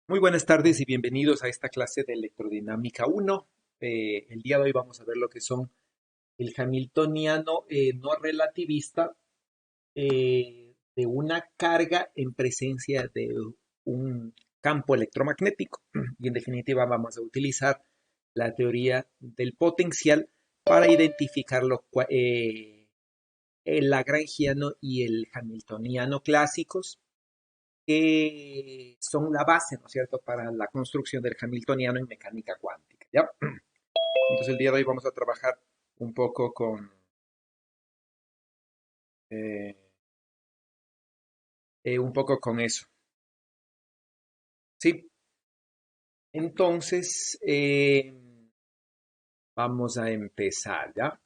Muy buenas tardes y bienvenidos a esta clase de electrodinámica 1. El día de hoy vamos a ver lo que son el hamiltoniano no relativista de una carga en presencia de un campo electromagnético. Y en definitiva vamos a utilizar la teoría del potencial para identificar el lagrangiano y el hamiltoniano clásicos que son la base, ¿no es cierto?, para la construcción del hamiltoniano en mecánica cuántica, ¿ya? Entonces el día de hoy vamos a trabajar un poco eh, con eso, ¿sí? Entonces, vamos a empezar, ¿ya?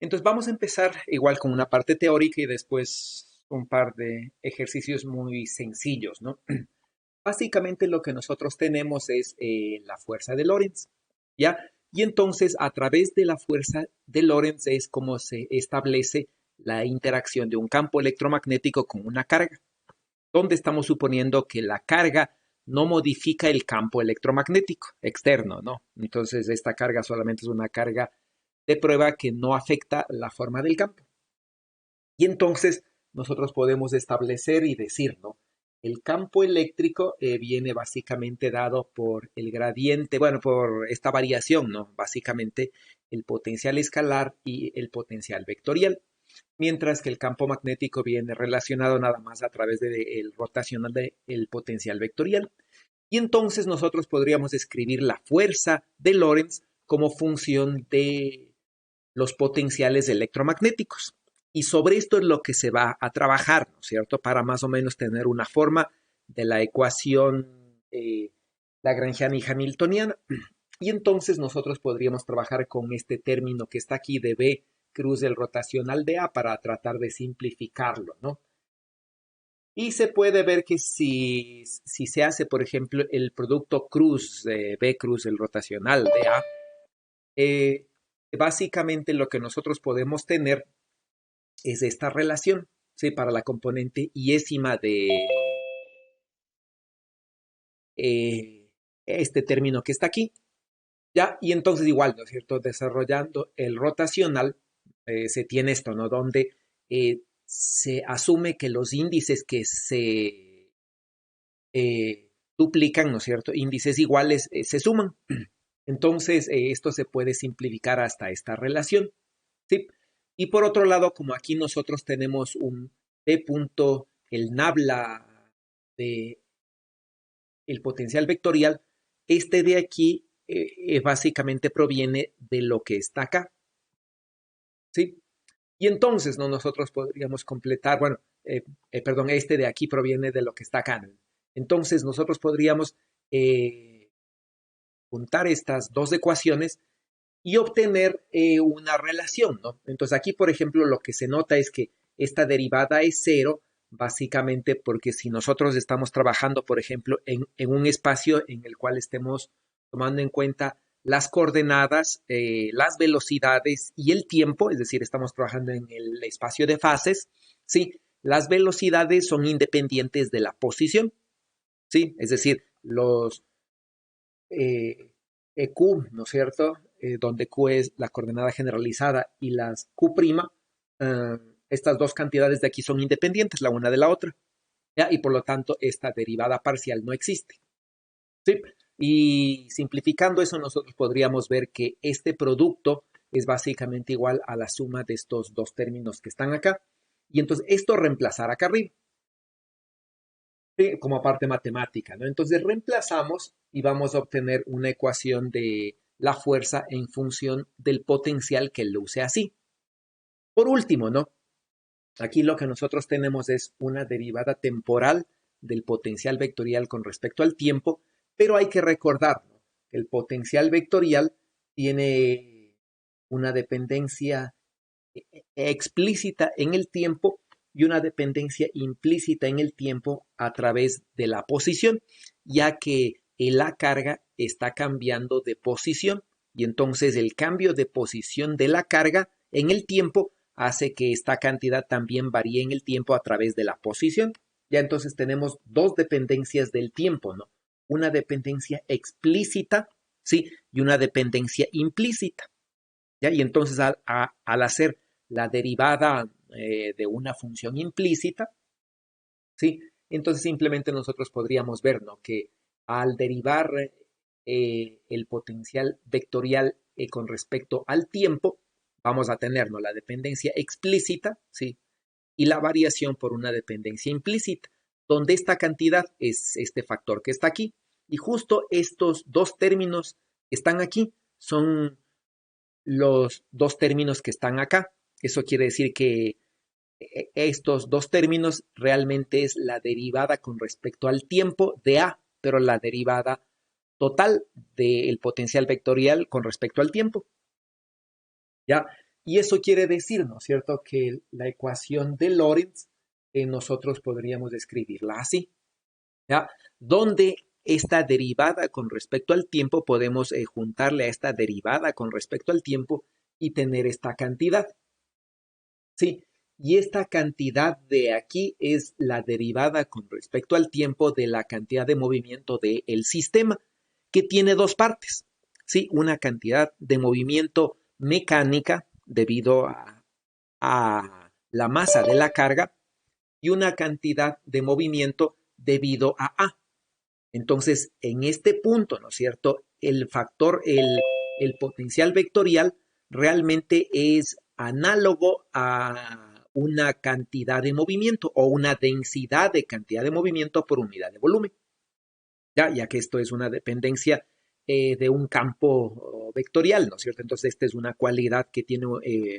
Entonces vamos a empezar igual con una parte teórica y después un par de ejercicios muy sencillos, ¿no? Básicamente lo que nosotros tenemos es la fuerza de Lorentz, ¿ya? Y entonces a través de la fuerza de Lorentz es como se establece la interacción de un campo electromagnético con una carga, donde estamos suponiendo que la carga no modifica el campo electromagnético externo, ¿no? Entonces esta carga solamente es una carga de prueba que no afecta la forma del campo. Y entonces nosotros podemos establecer y decir, ¿no? El campo eléctrico viene básicamente dado por el gradiente, bueno, por esta variación, ¿no? Básicamente el potencial escalar y el potencial vectorial, mientras que el campo magnético viene relacionado nada más a través del rotacional del potencial vectorial. Y entonces nosotros podríamos escribir la fuerza de Lorentz como función de los potenciales electromagnéticos. Y sobre esto es lo que se va a trabajar, ¿no es cierto? Para más o menos tener una forma de la ecuación lagrangiana y hamiltoniana. Y entonces nosotros podríamos trabajar con este término que está aquí de B cruz del rotacional de A para tratar de simplificarlo, ¿no? Y se puede ver que si se hace, por ejemplo, el producto cruz de B cruz del rotacional de A, eh, básicamente lo que nosotros podemos tener es esta relación, ¿sí? Para la componente iésima de este término que está aquí, ¿ya? Y entonces igual, ¿no es cierto? Desarrollando el rotacional, se tiene esto, ¿no? Donde se asume que los índices que se duplican, ¿no es cierto? Índices iguales se suman. Entonces, esto se puede simplificar hasta esta relación, ¿sí? Y por otro lado, como aquí nosotros tenemos un P punto, el nabla de el potencial vectorial, este de aquí básicamente proviene de lo que está acá, ¿sí? Y entonces, ¿no? Nosotros podríamos completar, bueno, perdón, este de aquí proviene de lo que está acá, ¿no? Entonces, nosotros podríamos juntar estas dos ecuaciones y obtener una relación, ¿no? Entonces aquí, por ejemplo, lo que se nota es que esta derivada es cero, básicamente porque si nosotros estamos trabajando, por ejemplo, en un espacio en el cual estemos tomando en cuenta las coordenadas, las velocidades y el tiempo, es decir, estamos trabajando en el espacio de fases, ¿sí? Las velocidades son independientes de la posición, ¿sí? Es decir, los EQ, ¿no es cierto? Donde Q es la coordenada generalizada y las Q', eh, estas dos cantidades de aquí son independientes la una de la otra, ¿ya? Y por lo tanto esta derivada parcial no existe, ¿sí? Y simplificando eso nosotros podríamos ver que este producto es básicamente igual a la suma de estos dos términos que están acá. Y entonces esto reemplazar acá arriba, ¿sí? Como parte matemática, ¿no? Entonces reemplazamos y vamos a obtener una ecuación de la fuerza en función del potencial que luce así. Por último, ¿no? Aquí lo que nosotros tenemos es una derivada temporal del potencial vectorial con respecto al tiempo, pero hay que recordar, ¿no? Que el potencial vectorial tiene una dependencia explícita en el tiempo y una dependencia implícita en el tiempo a través de la posición, ya que la carga está cambiando de posición y entonces el cambio de posición de la carga en el tiempo hace que esta cantidad también varíe en el tiempo a través de la posición. Ya entonces tenemos dos dependencias del tiempo, ¿no? Una dependencia explícita, ¿sí? Y una dependencia implícita, ¿ya? Y entonces al hacer la derivada de una función implícita, ¿sí? Entonces simplemente nosotros podríamos ver, ¿no? Que al derivar el potencial vectorial con respecto al tiempo, vamos a tener, ¿no? La dependencia explícita, ¿sí? Y la variación por una dependencia implícita, donde esta cantidad es este factor que está aquí. Y justo estos dos términos que están aquí son los dos términos que están acá. Eso quiere decir que estos dos términos realmente es la derivada con respecto al tiempo de A, pero la derivada total del potencial vectorial con respecto al tiempo. ¿Ya? Y eso quiere decir, ¿no es cierto?, que la ecuación de Lorentz nosotros podríamos escribirla así, ¿ya? Donde esta derivada con respecto al tiempo podemos juntarle a esta derivada con respecto al tiempo y tener esta cantidad, ¿sí? Y esta cantidad de aquí es la derivada con respecto al tiempo de la cantidad de movimiento del sistema, que tiene dos partes, ¿sí? Una cantidad de movimiento mecánica debido a la masa de la carga y una cantidad de movimiento debido a A. Entonces, en este punto, ¿no es cierto? El factor, el potencial vectorial realmente es análogo a una cantidad de movimiento o una densidad de cantidad de movimiento por unidad de volumen, ya que esto es una dependencia de un campo vectorial, ¿no es cierto? Entonces, esta es una cualidad que tiene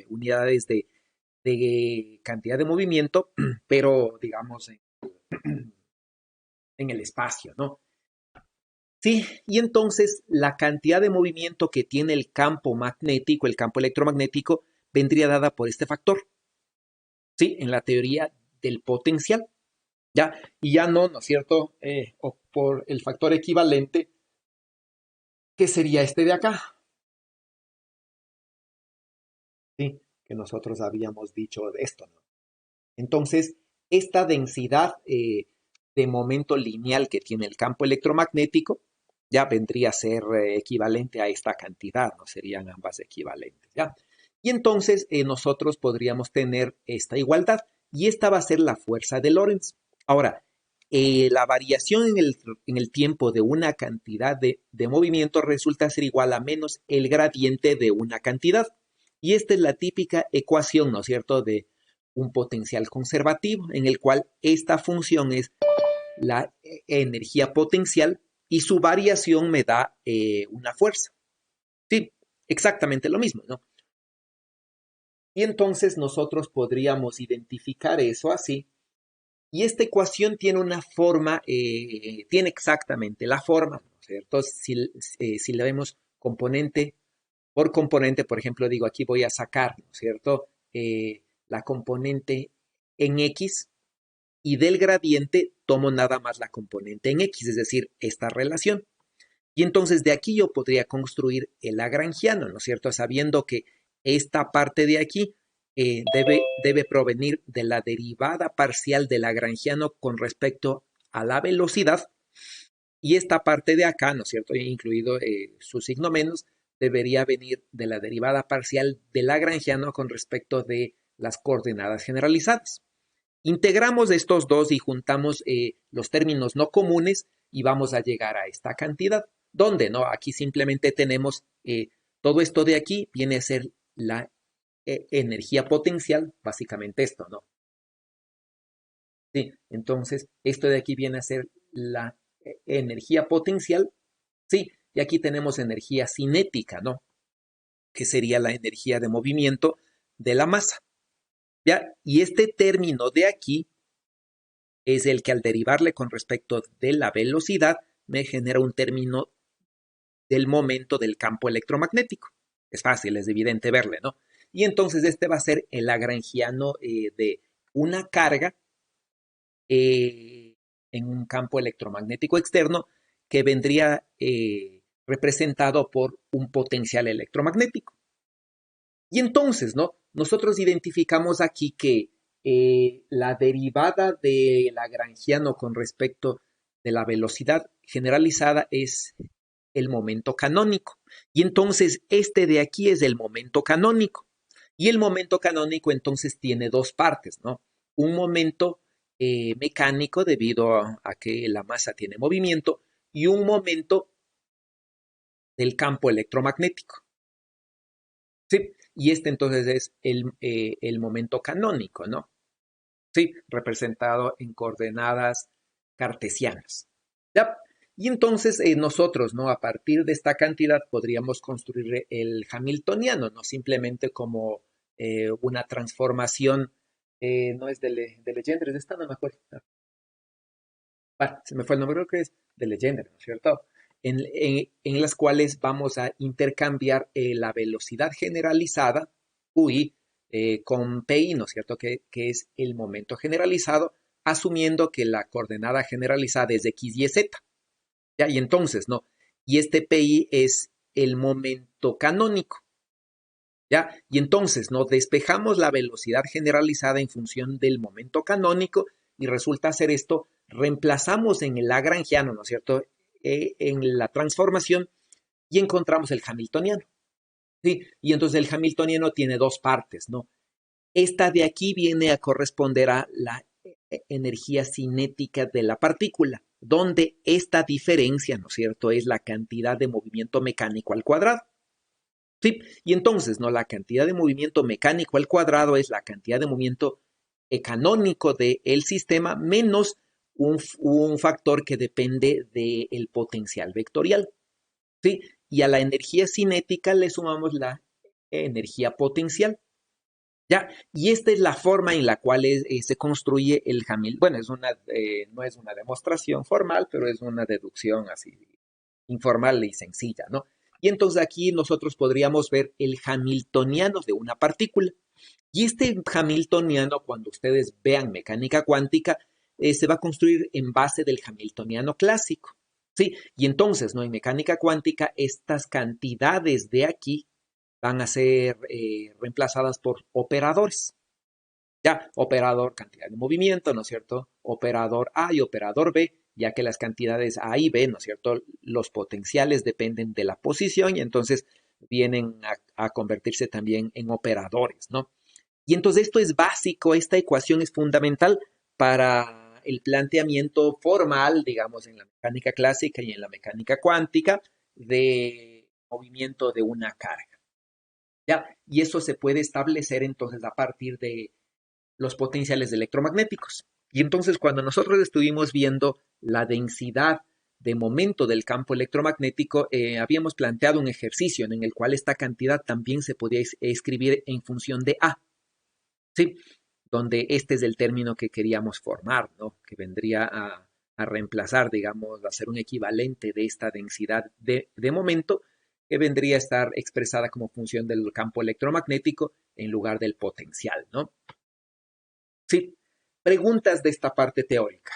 unidades de cantidad de movimiento, pero digamos en el espacio, ¿no? Sí, y entonces la cantidad de movimiento que tiene el campo magnético, el campo electromagnético, vendría dada por este factor, ¿sí? En la teoría del potencial, ¿ya? Y ya no, ¿no es cierto? O por el factor equivalente, que sería este de acá, ¿sí? Que nosotros habíamos dicho de esto, ¿no? Entonces, esta densidad de momento lineal que tiene el campo electromagnético ya vendría a ser equivalente a esta cantidad, ¿no? Serían ambas equivalentes, ¿ya? Y entonces nosotros podríamos tener esta igualdad y esta va a ser la fuerza de Lorentz. Ahora, la variación en el tiempo de una cantidad de movimiento resulta ser igual a menos el gradiente de una cantidad. Y esta es la típica ecuación, ¿no es cierto?, de un potencial conservativo, en el cual esta función es la energía potencial y su variación me da una fuerza. Sí, exactamente lo mismo, ¿no? Y entonces nosotros podríamos identificar eso así. Y esta ecuación tiene una forma, tiene exactamente la forma, ¿no es cierto? Si la vemos componente por componente, por ejemplo, digo, aquí voy a sacar, ¿no es cierto? La componente en X y del gradiente tomo nada más la componente en X, es decir, esta relación. Y entonces de aquí yo podría construir el lagrangiano, ¿no es cierto? Sabiendo que esta parte de aquí debe provenir de la derivada parcial del lagrangiano con respecto a la velocidad y esta parte de acá, ¿no es cierto? Incluido su signo menos, debería venir de la derivada parcial del lagrangiano con respecto de las coordenadas generalizadas. Integramos estos dos y juntamos los términos no comunes y vamos a llegar a esta cantidad. ¿Dónde? No, aquí simplemente tenemos todo esto de aquí viene a ser la energía potencial, básicamente esto, ¿no? Sí, entonces esto de aquí viene a ser la energía potencial, sí, y aquí tenemos energía cinética, ¿no? Que sería la energía de movimiento de la masa, ¿ya? Y este término de aquí es el que al derivarle con respecto de la velocidad me genera un término del momento del campo electromagnético. Es fácil, es evidente verle, ¿no? Y entonces este va a ser el lagrangiano de una carga en un campo electromagnético externo que vendría representado por un potencial electromagnético. Y entonces, ¿no? Nosotros identificamos aquí que la derivada de Lagrangiano con respecto de la velocidad generalizada es el momento canónico. Y entonces este de aquí es el momento canónico. Y el momento canónico entonces tiene dos partes, ¿no? Un momento mecánico debido a que la masa tiene movimiento y un momento del campo electromagnético. ¿Sí? Y este entonces es el momento canónico, ¿no? Sí, representado en coordenadas cartesianas. ¿Ya? Y entonces nosotros, ¿no? A partir de esta cantidad podríamos construir el Hamiltoniano, no simplemente como una transformación, no es de Legendre, de esta no me acuerdo. Se me fue el nombre, creo que es de Legendre, ¿no es cierto? En las cuales vamos a intercambiar la velocidad generalizada, UI, con PI, ¿no es cierto? Que es el momento generalizado, asumiendo que la coordenada generalizada es X, Y, Z. ¿Ya? Y entonces, ¿no? Y este PI es el momento canónico. ¿Ya? Y entonces, ¿no? Despejamos la velocidad generalizada en función del momento canónico y resulta ser esto, reemplazamos en el lagrangiano, ¿no es cierto? En la transformación y encontramos el hamiltoniano. ¿Sí? Y entonces el hamiltoniano tiene dos partes, ¿no? Esta de aquí viene a corresponder a la energía cinética de la partícula, donde esta diferencia, ¿no es cierto?, es la cantidad de movimiento mecánico al cuadrado. ¿Sí? Y entonces, ¿no? La cantidad de movimiento mecánico al cuadrado es la cantidad de movimiento canónico del sistema menos un factor que depende del potencial vectorial. ¿Sí? Y a la energía cinética le sumamos la energía potencial. ¿Ya? Y esta es la forma en la cual se construye el Hamiltoniano. Bueno, no es una demostración formal, pero es una deducción así informal y sencilla, ¿no? Y entonces aquí nosotros podríamos ver el hamiltoniano de una partícula. Y este hamiltoniano, cuando ustedes vean mecánica cuántica, se va a construir en base del hamiltoniano clásico. ¿Sí? Y entonces, ¿no? En mecánica cuántica, estas cantidades de aquí van a ser reemplazadas por operadores. Ya, operador cantidad de movimiento, ¿no es cierto? Operador A y operador B, ya que las cantidades A y B, ¿no es cierto? Los potenciales dependen de la posición y entonces vienen a convertirse también en operadores, ¿no? Y entonces esto es básico, esta ecuación es fundamental para el planteamiento formal, digamos, en la mecánica clásica y en la mecánica cuántica de movimiento de una carga. ¿Ya? Y eso se puede establecer entonces a partir de los potenciales electromagnéticos. Y entonces cuando nosotros estuvimos viendo la densidad de momento del campo electromagnético, habíamos planteado un ejercicio en el cual esta cantidad también se podía escribir en función de A, ¿sí? Donde este es el término que queríamos formar, ¿no? Que vendría a reemplazar, digamos, a ser un equivalente de esta densidad de momento, que vendría a estar expresada como función del campo electromagnético en lugar del potencial, ¿no? Sí, preguntas de esta parte teórica.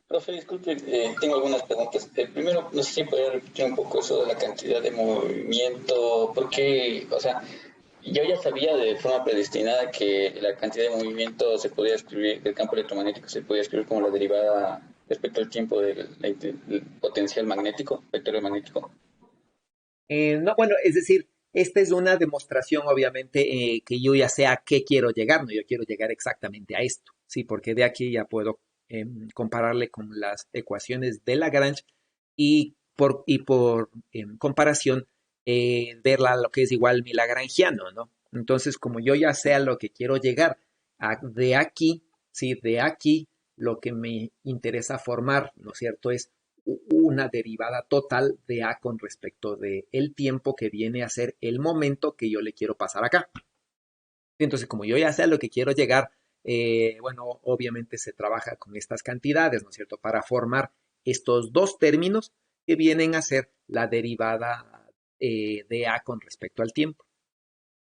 Profe, disculpe, tengo algunas preguntas. Primero, no sé si puede repetir un poco eso de la cantidad de movimiento, porque, o sea, yo ya sabía de forma predestinada que la cantidad de movimiento se podía escribir, del campo electromagnético se podía escribir como la derivada respecto al tiempo del potencial magnético, vectorio magnético. No, bueno, es decir, esta es una demostración, obviamente, que yo ya sé a qué quiero llegar, ¿no? Yo quiero llegar exactamente a esto, sí, porque de aquí ya puedo compararle con las ecuaciones de Lagrange y por comparación verla a lo que es igual mi lagrangiano, ¿no? Entonces, como yo ya sé a lo que quiero llegar de aquí, sí, de aquí, lo que me interesa formar, ¿no es cierto?, es una derivada total de A con respecto de el tiempo que viene a ser el momento que yo le quiero pasar acá. Entonces, como yo ya sé a lo que quiero llegar, bueno, obviamente se trabaja con estas cantidades, ¿no es cierto?, para formar estos dos términos que vienen a ser la derivada de A con respecto al tiempo.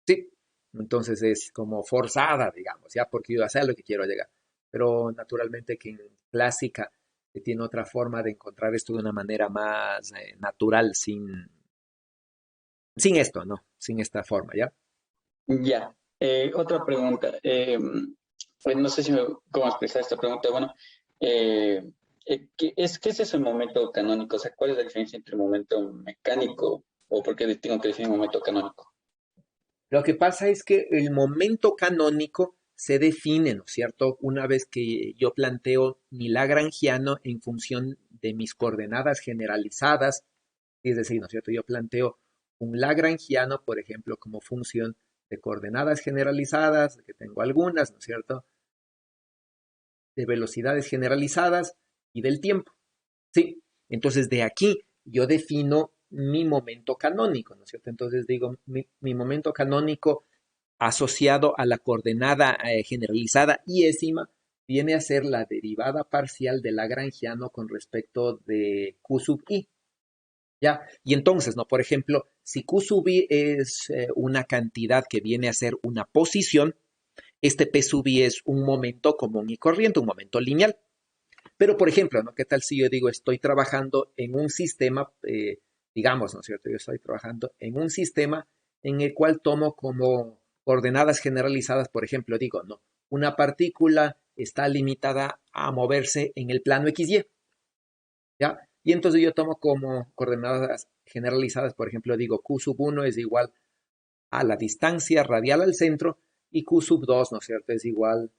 Sí, entonces es como forzada, digamos, ya porque yo ya sé a lo que quiero llegar. Pero naturalmente que en clásica se tiene otra forma de encontrar esto de una manera más natural, Sin esto, ¿no? Sin esta forma, ¿ya? Ya. Otra pregunta. Pues no sé cómo expresar esta pregunta. Bueno, ¿qué es ese momento canónico? O sea, ¿cuál es la diferencia entre un momento mecánico o por qué tengo que definir un momento canónico? Lo que pasa es que el momento canónico se define, ¿no es cierto? Una vez que yo planteo mi lagrangiano en función de mis coordenadas generalizadas, es decir, ¿no es cierto? Yo planteo un lagrangiano, por ejemplo, como función de coordenadas generalizadas, que tengo algunas, ¿no es cierto? De velocidades generalizadas y del tiempo. Sí, entonces de aquí yo defino mi momento canónico, ¿no es cierto? Entonces digo, mi momento canónico asociado a la coordenada generalizada iésima viene a ser la derivada parcial del lagrangiano con respecto de Q sub i. ¿Ya? Y entonces, ¿no? Por ejemplo, si Q sub i es una cantidad que viene a ser una posición, este P sub i es un momento común y corriente, un momento lineal. Pero, por ejemplo, ¿no? ¿Qué tal si yo digo, estoy trabajando en un sistema, digamos, ¿no es cierto? Yo estoy trabajando en un sistema en el cual tomo como coordenadas generalizadas, por ejemplo, digo, no, una partícula está limitada a moverse en el plano XY, ¿ya? Y entonces yo tomo como coordenadas generalizadas, por ejemplo, digo, Q sub 1 es igual a la distancia radial al centro y Q sub 2, ¿no es cierto? Es igual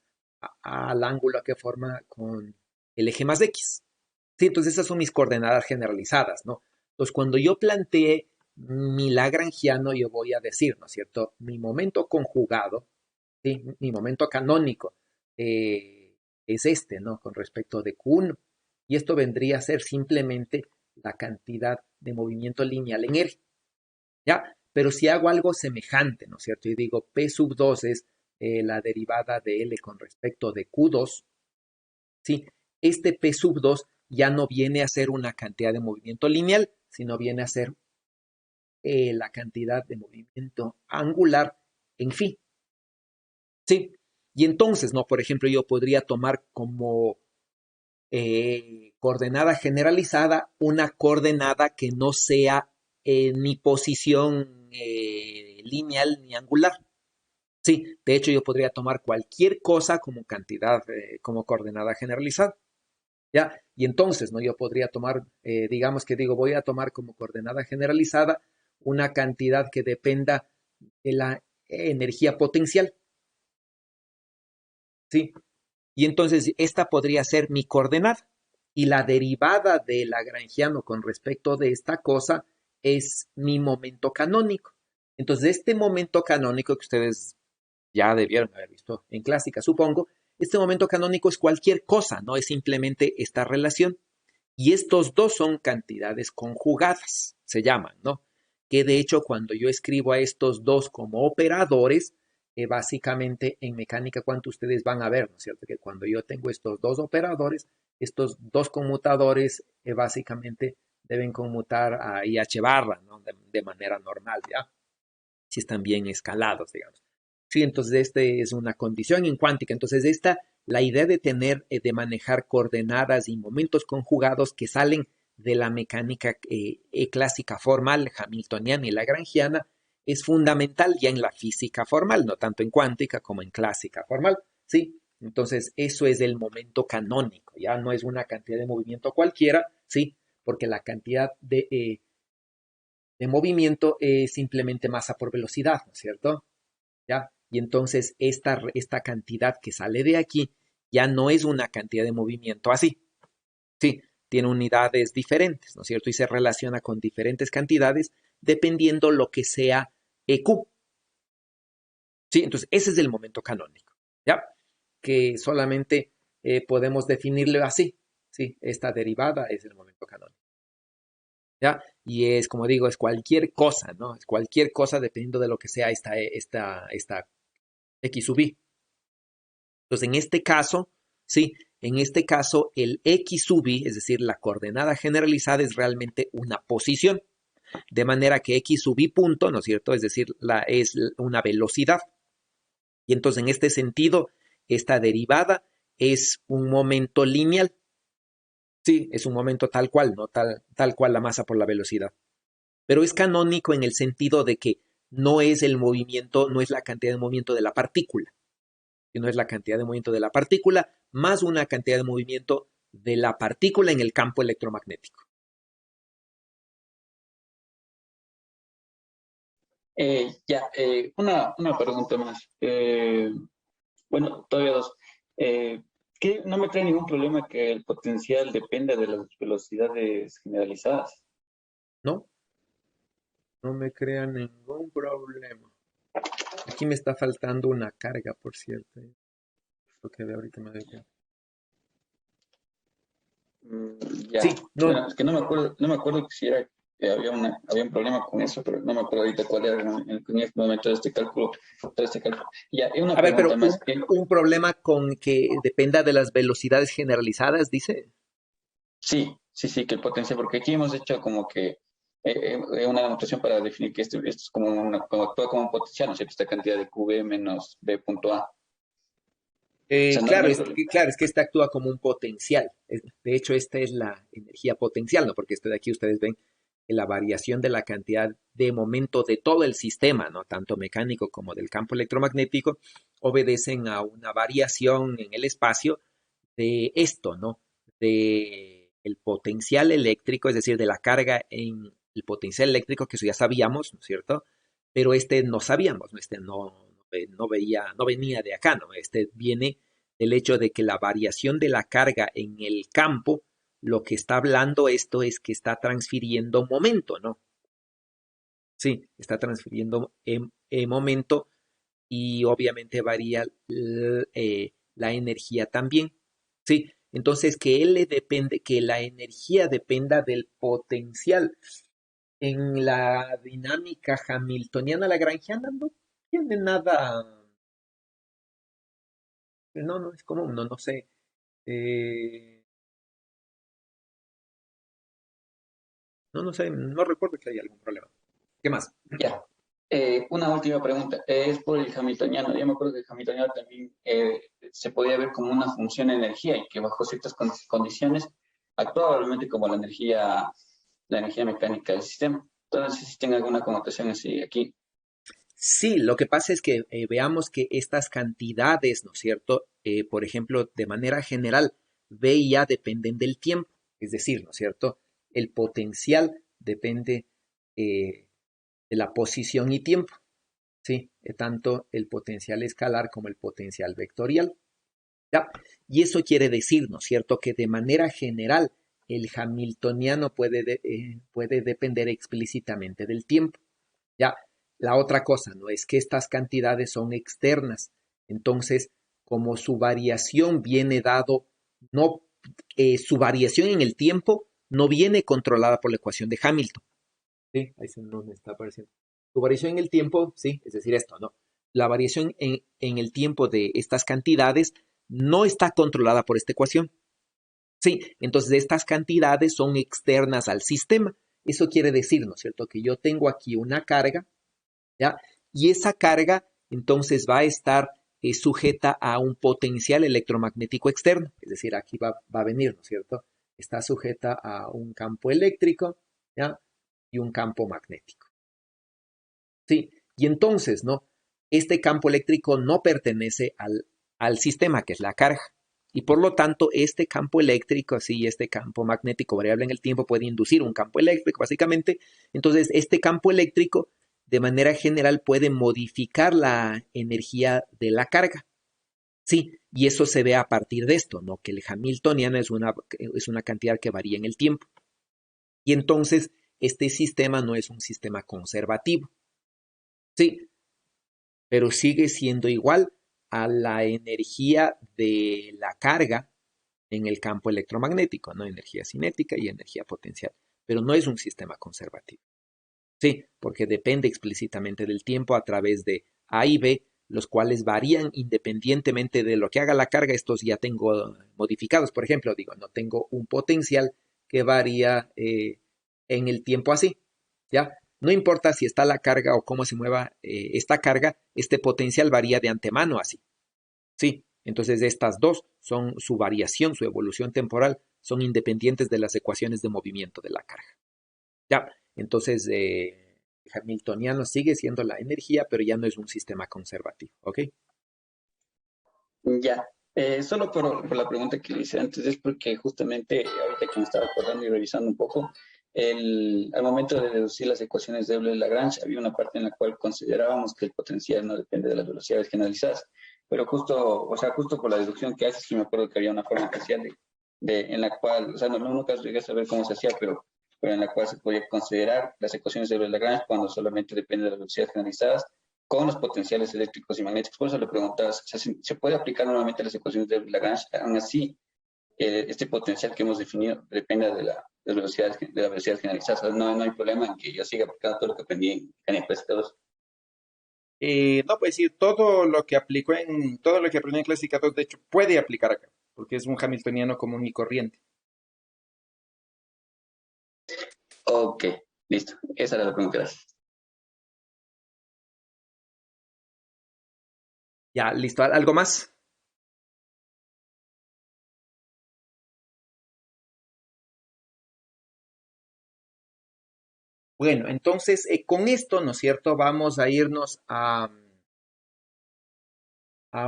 al ángulo que forma con el eje más X. Sí, entonces esas son mis coordenadas generalizadas, ¿no? Entonces, cuando yo planteé mi lagrangiano, yo voy a decir, ¿no es cierto? Mi momento conjugado, ¿sí? Mi momento canónico es este, ¿no? Con respecto de Q1. Y esto vendría a ser simplemente la cantidad de movimiento lineal en R, ¿ya? Pero si hago algo semejante, ¿no es cierto? Y digo, P sub 2 es la derivada de L con respecto de Q2, ¿sí? Este P sub 2 ya no viene a ser una cantidad de movimiento lineal, sino viene a ser la cantidad de movimiento angular en phi, ¿sí? Y entonces, ¿no? Por ejemplo, yo podría tomar como coordenada generalizada una coordenada que no sea ni posición lineal ni angular. Sí, de hecho yo podría tomar cualquier cosa como cantidad, como coordenada generalizada. ¿Ya? Y entonces, ¿no? Yo podría tomar, digamos que digo, voy a tomar como coordenada generalizada una cantidad que dependa de la energía potencial, ¿sí? Y entonces esta podría ser mi coordenada. Y la derivada de lagrangiano con respecto de esta cosa es mi momento canónico. Entonces, este momento canónico que ustedes ya debieron haber visto en clásica, supongo, este momento canónico es cualquier cosa, no es simplemente esta relación. Y estos dos son cantidades conjugadas, se llaman, ¿no? Que de hecho cuando yo escribo a estos dos como operadores, básicamente en mecánica cuánto ustedes van a ver, ¿no es cierto? Que cuando yo tengo estos dos operadores, estos dos conmutadores básicamente deben conmutar a IH barra, ¿no? De manera normal, ¿ya? Si están bien escalados, digamos. Sí, entonces este es una condición en cuántica. Entonces la idea de tener, de manejar coordenadas y momentos conjugados que salen de la mecánica clásica formal, hamiltoniana y lagrangiana, es fundamental ya en la física formal, no tanto en cuántica como en clásica formal, ¿sí? Entonces eso es el momento canónico, ya no es una cantidad de movimiento cualquiera, ¿sí? Porque la cantidad de movimiento es simplemente masa por velocidad, ¿no es cierto? ¿Ya? Y entonces esta cantidad que sale de aquí ya no es una cantidad de movimiento así. Sí, tiene unidades diferentes, ¿no es cierto? Y se relaciona con diferentes cantidades dependiendo lo que sea EQ. Sí, entonces ese es el momento canónico, ¿ya? Que solamente podemos definirlo así. Sí, esta derivada es el momento canónico, ¿ya? Y es, como digo, es cualquier cosa, ¿no? Es cualquier cosa dependiendo de lo que sea esta X sub i. Entonces, en este caso, sí, en este caso el X sub i, es decir, la coordenada generalizada es realmente una posición, de manera que X sub i punto, ¿no es cierto? Es decir, es una velocidad. Y entonces, en este sentido, esta derivada es un momento lineal. Sí, es un momento tal cual, ¿no? Tal cual la masa por la velocidad. pero es canónico en el sentido de que no es el movimiento, no es la cantidad de movimiento de la partícula, sino es la cantidad de movimiento de la partícula más una cantidad de movimiento de la partícula en el campo electromagnético. Una pregunta más. Bueno, todavía dos. Eh, que no me trae ningún problema que el potencial dependa de las velocidades generalizadas. ¿No? No me crea ningún problema. Aquí me está faltando una carga, por cierto. Lo que veo ahorita me doy cuenta. Ya, Sí, no, bueno, es que no me acuerdo si era que había un problema con eso, pero no me acuerdo ahorita cuál era en este momento de este cálculo, todo este cálculo. Ya, y una a ver, pero pregunta más que un problema con que dependa de las velocidades generalizadas, dice. sí, que el potencial, porque aquí hemos hecho como que una demostración para definir que esto es como como actúa como un potencial, ¿no es cierto? Esta cantidad de QV menos B punto A. O sea, no hay problema. Claro, es que esta actúa como un potencial. De hecho, esta es la energía potencial, ¿no? Porque esto de aquí ustedes ven que la variación de la cantidad de momento de todo el sistema, ¿no? Tanto mecánico como del campo electromagnético, obedecen a una variación en el espacio de esto, ¿no? De el potencial eléctrico, es decir, de la carga en el potencial eléctrico, que eso ya sabíamos, ¿no es cierto? Pero este no sabíamos, ¿no? Este no venía de acá, ¿no? Este viene del hecho de que la variación de la carga en el campo, lo que está hablando esto es que está transfiriendo momento, ¿no? Sí, está transfiriendo momento y obviamente varía la energía también. Sí, entonces que él le depende, que la energía dependa del potencial. En la dinámica hamiltoniana lagrangiana no tiene nada, no es común, no sé. eh, no sé, no recuerdo que haya algún problema. ¿Qué más? Ya. Una última pregunta. Es por el hamiltoniano. Yo me acuerdo que el hamiltoniano también se podía ver como una función de energía y que bajo ciertas condiciones actuaba realmente como la energía mecánica del sistema. Entonces, si tiene alguna connotación así aquí. Sí, lo que pasa es que veamos que estas cantidades, ¿no es cierto? Por ejemplo, de manera general, B y A dependen del tiempo, es decir, ¿no es cierto? El potencial depende de la posición y tiempo, ¿sí? Tanto el potencial escalar como el potencial vectorial, ¿ya? Y eso quiere decir, ¿no es cierto?, que de manera general el hamiltoniano puede depender explícitamente del tiempo. Ya, la otra cosa, ¿no? Es que estas cantidades son externas. Entonces, como su variación viene dado, no, su variación en el tiempo no viene controlada por la ecuación de Hamilton. Sí, ahí se nos está apareciendo. Su variación en el tiempo, sí, es decir, esto, ¿no? La variación en el tiempo de estas cantidades no está controlada por esta ecuación. Sí, entonces estas cantidades son externas al sistema. Eso quiere decir, ¿no es cierto?, que yo tengo aquí una carga, ¿ya? Y esa carga entonces va a estar sujeta a un potencial electromagnético externo, es decir, aquí va a venir, ¿no es cierto? Está sujeta a un campo eléctrico, ¿ya? Y un campo magnético. Sí, y entonces, ¿no? Este campo eléctrico no pertenece al sistema, que es la carga. Y por lo tanto, este campo eléctrico, sí, este campo magnético variable en el tiempo puede inducir un campo eléctrico, básicamente. Entonces, este campo eléctrico, de manera general, puede modificar la energía de la carga. Sí, y eso se ve a partir de esto, ¿no? Que el Hamiltoniano es una cantidad que varía en el tiempo. Y entonces, este sistema no es un sistema conservativo. Sí, pero sigue siendo igual a la energía de la carga en el campo electromagnético, ¿no? Energía cinética y energía potencial. Pero no es un sistema conservativo. Sí, porque depende explícitamente del tiempo a través de A y B, los cuales varían independientemente de lo que haga la carga. Estos ya tengo modificados. Por ejemplo, digo, no tengo un potencial que varía en el tiempo así. ¿Ya? No importa si está la carga o cómo se mueva esta carga, este potencial varía de antemano así. Sí, entonces estas dos son su variación, su evolución temporal, son independientes de las ecuaciones de movimiento de la carga. ¿Ya? Entonces, hamiltoniano sigue siendo la energía, pero ya no es un sistema conservativo, ¿ok? Ya. Solo por la pregunta que le hice antes, es porque justamente ahorita que me estaba acordando y revisando un poco, al momento de deducir las ecuaciones de Euler-Lagrange, había una parte en la cual considerábamos que el potencial no depende de las velocidades generalizadas. Pero justo, o sea, justo por la deducción que haces, sí me acuerdo que había una forma especial en la cual, o sea, nunca llegué a saber cómo se hacía, pero en la cual se podía considerar las ecuaciones de Euler-Lagrange cuando solamente depende de las velocidades generalizadas con los potenciales eléctricos y magnéticos. Por eso le preguntaba, o sea, ¿se puede aplicar nuevamente las ecuaciones de Lagrange? Aún así, este potencial que hemos definido depende de la velocidad generalizada. O sea, no hay problema en que yo siga aplicando todo lo que aprendí en mecánica de dos. No, pues sí, todo lo que aprendí en clásica 2, de hecho, puede aplicar acá, porque es un hamiltoniano común y corriente. Ok, listo. Esa era la pregunta. Gracias. Ya, listo. ¿Algo más? Bueno, entonces con esto, ¿no es cierto? Vamos a irnos a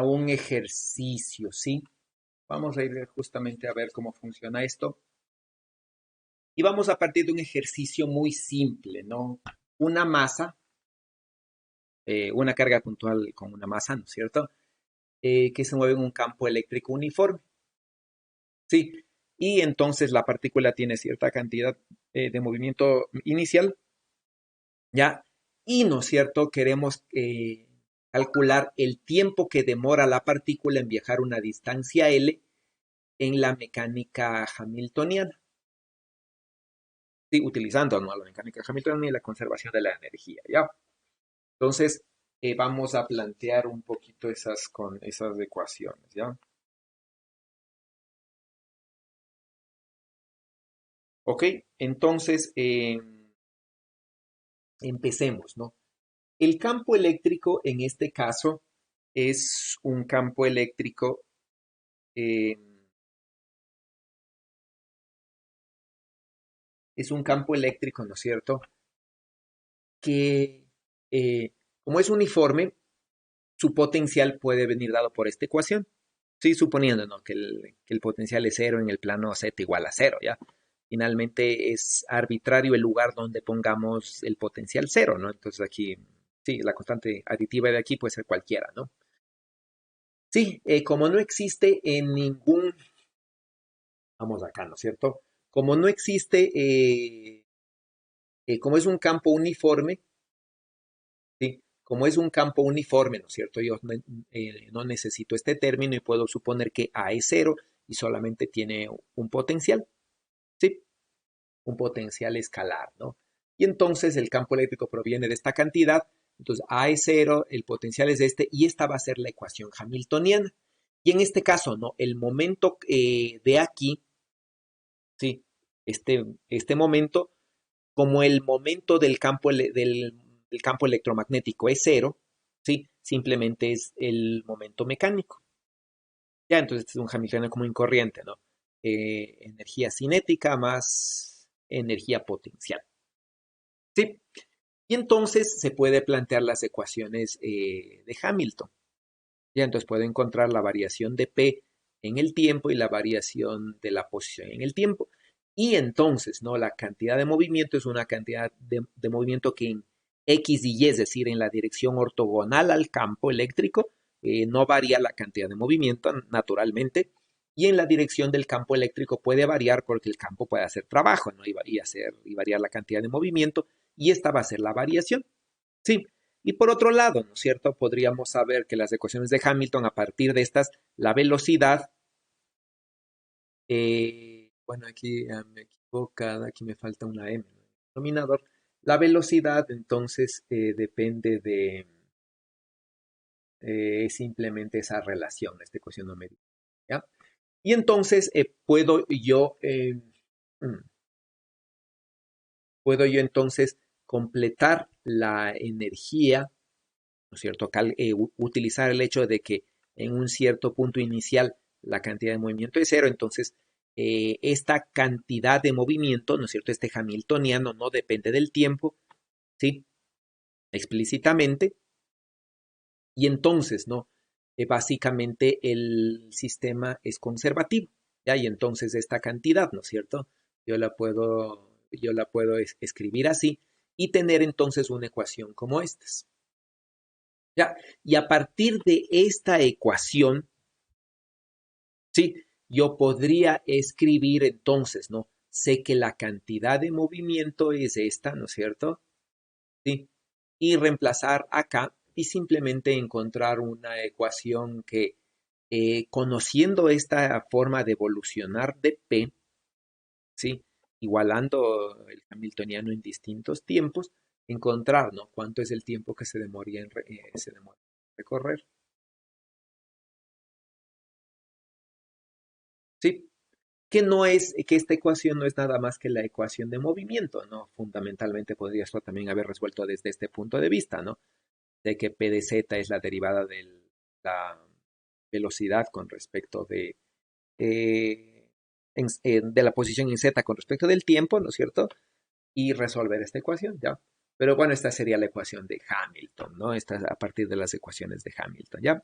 un ejercicio, ¿sí? Vamos a ir justamente a ver cómo funciona esto. Y vamos a partir de un ejercicio muy simple, ¿no? Una masa, una carga puntual con una masa, ¿no es cierto? Que se mueve en un campo eléctrico uniforme, ¿sí? Y entonces la partícula tiene cierta cantidad de movimiento inicial, ¿ya? Y, ¿no es cierto? Queremos calcular el tiempo que demora la partícula en viajar una distancia L en la mecánica hamiltoniana, ¿sí? Utilizando, ¿no?, la mecánica hamiltoniana y la conservación de la energía, ¿ya? Entonces, vamos a plantear un poquito con esas ecuaciones, ¿ya? Ok, entonces empecemos, ¿no? El campo eléctrico en este caso es un campo eléctrico, eh, ¿no es cierto? Que como es uniforme, su potencial puede venir dado por esta ecuación. Sí, suponiendo, ¿no?, que el potencial es cero en el plano z igual a cero, ¿ya? Finalmente es arbitrario el lugar donde pongamos el potencial cero, ¿no? Entonces aquí, sí, la constante aditiva de aquí puede ser cualquiera, ¿no? Sí, como no existe en ningún, vamos acá, ¿no es cierto? Como no existe, como es un campo uniforme, ¿sí? Como es un campo uniforme, ¿no es cierto? Yo no necesito este término y puedo suponer que A es cero y solamente tiene un potencial, ¿sí? Un potencial escalar, ¿no? Y entonces el campo eléctrico proviene de esta cantidad, entonces A es cero, el potencial es este, y esta va a ser la ecuación hamiltoniana. Y en este caso, ¿no? El momento de aquí, ¿sí? Este momento, como el momento del campo electromagnético es cero, ¿sí? Simplemente es el momento mecánico. Ya, entonces este es un hamiltoniano común corriente, ¿no? Energía cinética más energía potencial. Sí, y entonces se puede plantear las ecuaciones de Hamilton. Ya, entonces puedo encontrar la variación de P en el tiempo y la variación de la posición en el tiempo. Y entonces, ¿no?, la cantidad de movimiento es una cantidad de movimiento que en X y Y, es decir, en la dirección ortogonal al campo eléctrico, no varía la cantidad de movimiento naturalmente. Y en la dirección del campo eléctrico puede variar porque el campo puede hacer trabajo, ¿no? Y variar la cantidad de movimiento. Y esta va a ser la variación. Sí, y por otro lado, ¿no es cierto? Podríamos saber que las ecuaciones de Hamilton, a partir de estas, la velocidad, bueno, aquí me he equivocado, aquí me falta una M, ¿no?, en el denominador. La velocidad, entonces, depende de simplemente esa relación, esta ecuación numérica, ¿ya? Y entonces mm, puedo yo entonces completar la energía, ¿no es cierto? Utilizar el hecho de que en un cierto punto inicial la cantidad de movimiento es cero, entonces esta cantidad de movimiento, ¿no es cierto? Este hamiltoniano no depende del tiempo, ¿sí? Explícitamente. Y entonces, ¿no? Básicamente el sistema es conservativo, ¿ya? Y entonces esta cantidad, ¿no es cierto? Yo la puedo escribir así y tener entonces una ecuación como esta, ¿ya? Y a partir de esta ecuación, ¿sí? Yo podría escribir entonces, ¿no? Sé que la cantidad de movimiento es esta, ¿no es cierto? ¿Sí? Y reemplazar acá y simplemente encontrar una ecuación que, conociendo esta forma de evolucionar de P, ¿sí? Igualando el hamiltoniano en distintos tiempos, encontrar, ¿no? Cuánto es el tiempo que se demora en recorrer. ¿Sí? Que esta ecuación no es nada más que la ecuación de movimiento, ¿no? Fundamentalmente podría esto también haber resuelto desde este punto de vista, ¿no? De que P de Z es la derivada de la velocidad con respecto de la posición en Z con respecto del tiempo, ¿no es cierto? Y resolver esta ecuación, ¿ya? Pero bueno, esta sería la ecuación de Hamilton, ¿no? Esta es a partir de las ecuaciones de Hamilton, ¿ya?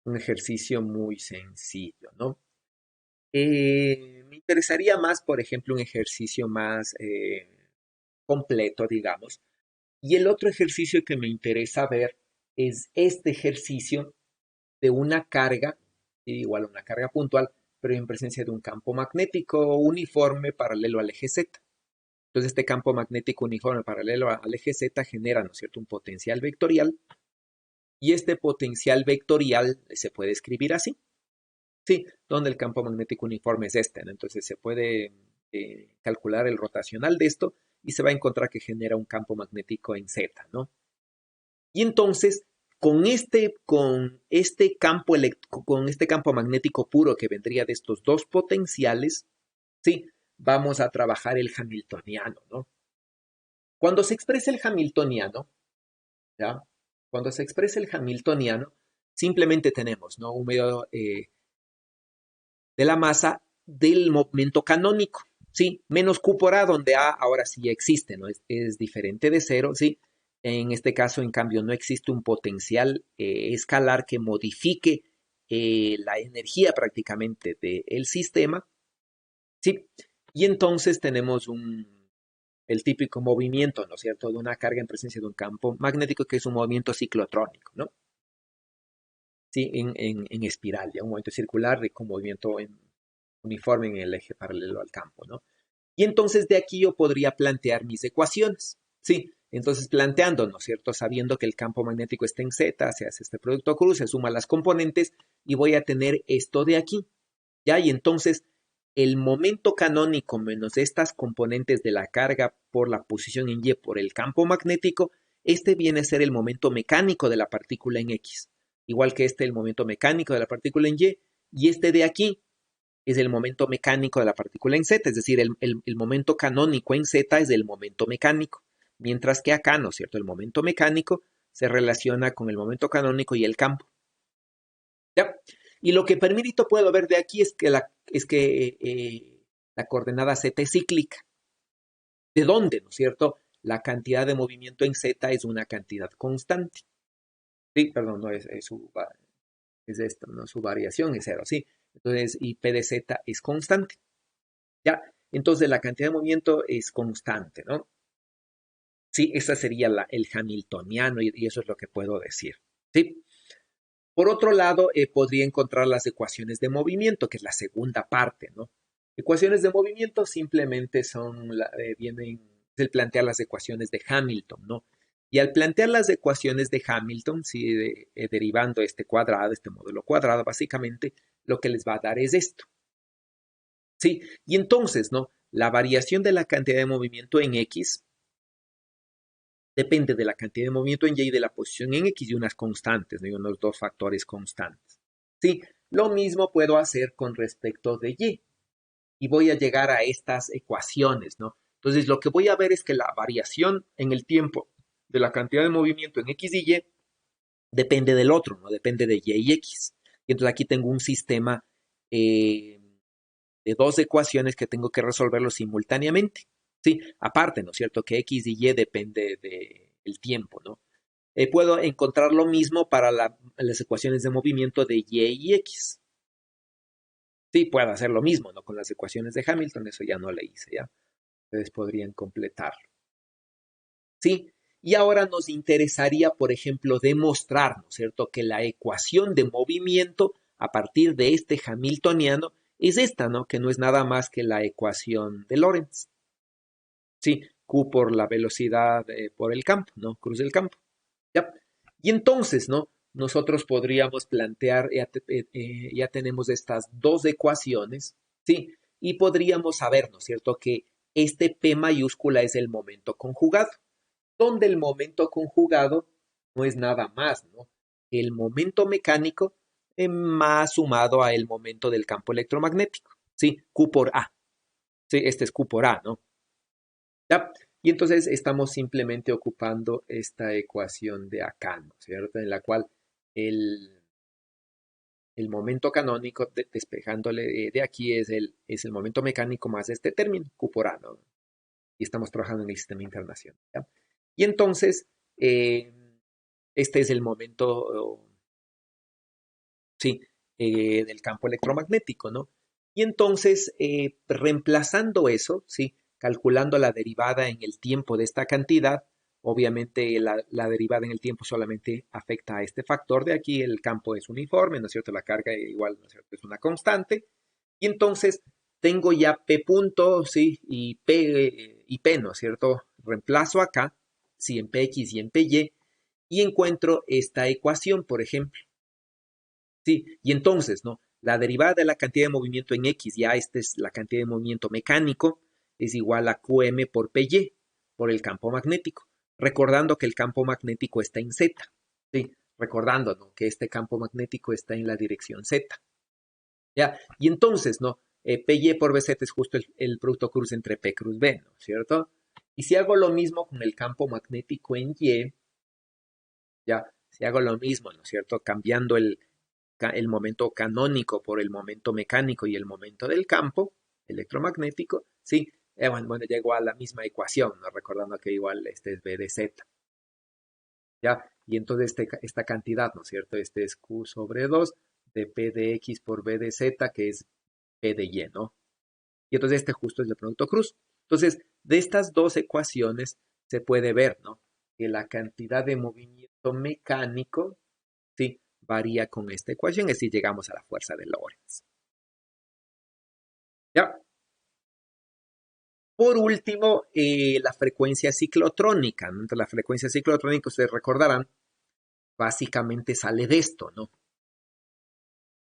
Un ejercicio muy sencillo, ¿no? Me interesaría más, por ejemplo, un ejercicio más completo, digamos. Y el otro ejercicio que me interesa ver es este ejercicio de una carga, igual a una carga puntual, pero en presencia de un campo magnético uniforme paralelo al eje Z. Entonces, este campo magnético uniforme paralelo al eje Z genera, ¿no es cierto?, un potencial vectorial. Y este potencial vectorial se puede escribir así. Sí, donde el campo magnético uniforme es este, ¿no? Entonces se puede calcular el rotacional de esto y se va a encontrar que genera un campo magnético en Z, ¿no? Y entonces, con este campo magnético puro que vendría de estos dos potenciales, sí, vamos a trabajar el hamiltoniano, ¿no? Cuando se expresa el hamiltoniano, ¿ya? Cuando se expresa el hamiltoniano, simplemente tenemos, ¿no? Un medio de la masa del momento canónico, ¿sí? Menos Q por A, donde A ahora sí existe, ¿no? Es diferente de cero, ¿sí? En este caso, en cambio, no existe un potencial escalar que modifique la energía prácticamente del sistema, ¿sí? Y entonces tenemos el típico movimiento, ¿no es cierto?, de una carga en presencia de un campo magnético, que es un movimiento ciclotrónico, ¿no? Sí, en espiral, ya un movimiento circular y con movimiento uniforme en el eje paralelo al campo, ¿no? Y entonces de aquí yo podría plantear mis ecuaciones, ¿sí? Entonces planteando, ¿no es cierto? Sabiendo que el campo magnético está en Z, se hace este producto cruz, se suman las componentes y voy a tener esto de aquí, ¿ya? Y entonces el momento canónico menos estas componentes de la carga por la posición en Y por el campo magnético, este viene a ser el momento mecánico de la partícula en X. Igual que el momento mecánico de la partícula en y este de aquí es el momento mecánico de la partícula en Z, es decir, el momento canónico en Z es el momento mecánico, mientras que acá, ¿no es cierto?, el momento mecánico se relaciona con el momento canónico y el campo. ¿Ya? Y lo que permito puedo ver de aquí es que la coordenada Z es cíclica. ¿De dónde, no es cierto? La cantidad de movimiento en Z es una cantidad constante. Sí, perdón, no es esto, ¿no? Su variación es cero, sí. Entonces, y P de Z es constante. ¿Ya? Entonces, la cantidad de movimiento es constante, ¿no? Sí, esa sería el hamiltoniano y eso es lo que puedo decir. ¿Sí? Por otro lado, podría encontrar las ecuaciones de movimiento, que es la segunda parte, ¿no? Ecuaciones de movimiento simplemente vienen del plantear las ecuaciones de Hamilton, ¿no? Y al plantear las ecuaciones de Hamilton, sí, derivando este cuadrado, este módulo cuadrado, básicamente lo que les va a dar es esto. Sí, y entonces, ¿no? La variación de la cantidad de movimiento en X depende de la cantidad de movimiento en Y y de la posición en X y unas constantes, ¿no? Y unos dos factores constantes. Sí, lo mismo puedo hacer con respecto de Y. Y voy a llegar a estas ecuaciones, ¿no? Entonces, lo que voy a ver es que la variación en el tiempo de la cantidad de movimiento en X y Y depende del otro, ¿no? Depende de Y y X. Y entonces aquí tengo un sistema de dos ecuaciones que tengo que resolverlo simultáneamente. Sí, aparte, ¿no es cierto? Que X y Y depende del tiempo, ¿no? Puedo encontrar lo mismo para las ecuaciones de movimiento de Y y X. Sí, puedo hacer lo mismo, ¿no? Con las ecuaciones de Hamilton, eso ya no le hice, ¿ya? Ustedes podrían completarlo. ¿Sí? Y ahora nos interesaría, por ejemplo, demostrar, ¿no es cierto?, que la ecuación de movimiento a partir de este hamiltoniano es esta, ¿no? Que no es nada más que la ecuación de Lorentz. Sí, Q por la velocidad por el campo, ¿no? Cruz del campo. ¿Ya? Y entonces, ¿no? Nosotros podríamos plantear, ya tenemos estas dos ecuaciones, ¿sí? Y podríamos saber, ¿no es cierto?, que este P mayúscula es el momento conjugado, donde el momento conjugado no es nada más, ¿no? El momento mecánico más sumado a el momento del campo electromagnético, ¿sí? Q por A. Sí, este es Q por A, ¿no? ¿Ya? Y entonces estamos simplemente ocupando esta ecuación de acá, ¿no es cierto? En la cual el, el momento canónico, despejándole de aquí, es el momento mecánico más este término, Q por A, ¿no? Y estamos trabajando en el sistema internacional, ¿ya? Y entonces, eh, este es el momento, sí, del campo electromagnético, ¿no? Y entonces, reemplazando eso, sí, calculando la derivada en el tiempo de esta cantidad, obviamente la derivada en el tiempo solamente afecta a este factor de aquí, el campo es uniforme, ¿no es cierto? La carga igual, ¿no es cierto? Es una constante. Y entonces tengo ya P punto, sí, y P, ¿no es cierto? Reemplazo acá, sí, en PX y en PY, y encuentro esta ecuación, por ejemplo. Sí, y entonces, ¿no? La derivada de la cantidad de movimiento en X, ya esta es la cantidad de movimiento mecánico, es igual a QM por PY, por el campo magnético. Recordando que el campo magnético está en Z. Sí, recordando, ¿no? Que este campo magnético está en la dirección Z. ¿Ya? Y entonces, ¿no? PY por BZ es justo el producto cruz entre P cruz B, ¿no es cierto? Y si hago lo mismo con el campo magnético en Y, ya, si hago lo mismo, ¿no es cierto? Cambiando el momento canónico por el momento mecánico y el momento del campo electromagnético, sí, bueno, llego a la misma ecuación, ¿no? Recordando que igual este es B de Z, ¿ya? Y entonces esta cantidad, ¿no es cierto? Este es Q sobre 2 de P de X por B de Z, que es P de Y, ¿no? Y entonces este justo es el producto cruz. Entonces, de estas dos ecuaciones se puede ver, ¿no? Que la cantidad de movimiento mecánico, ¿sí? Varía con esta ecuación, es decir, llegamos a la fuerza de Lorentz. ¿Ya? Por último, la frecuencia ciclotrónica, ¿no? Entonces, la frecuencia ciclotrónica, ustedes recordarán, básicamente sale de esto, ¿no?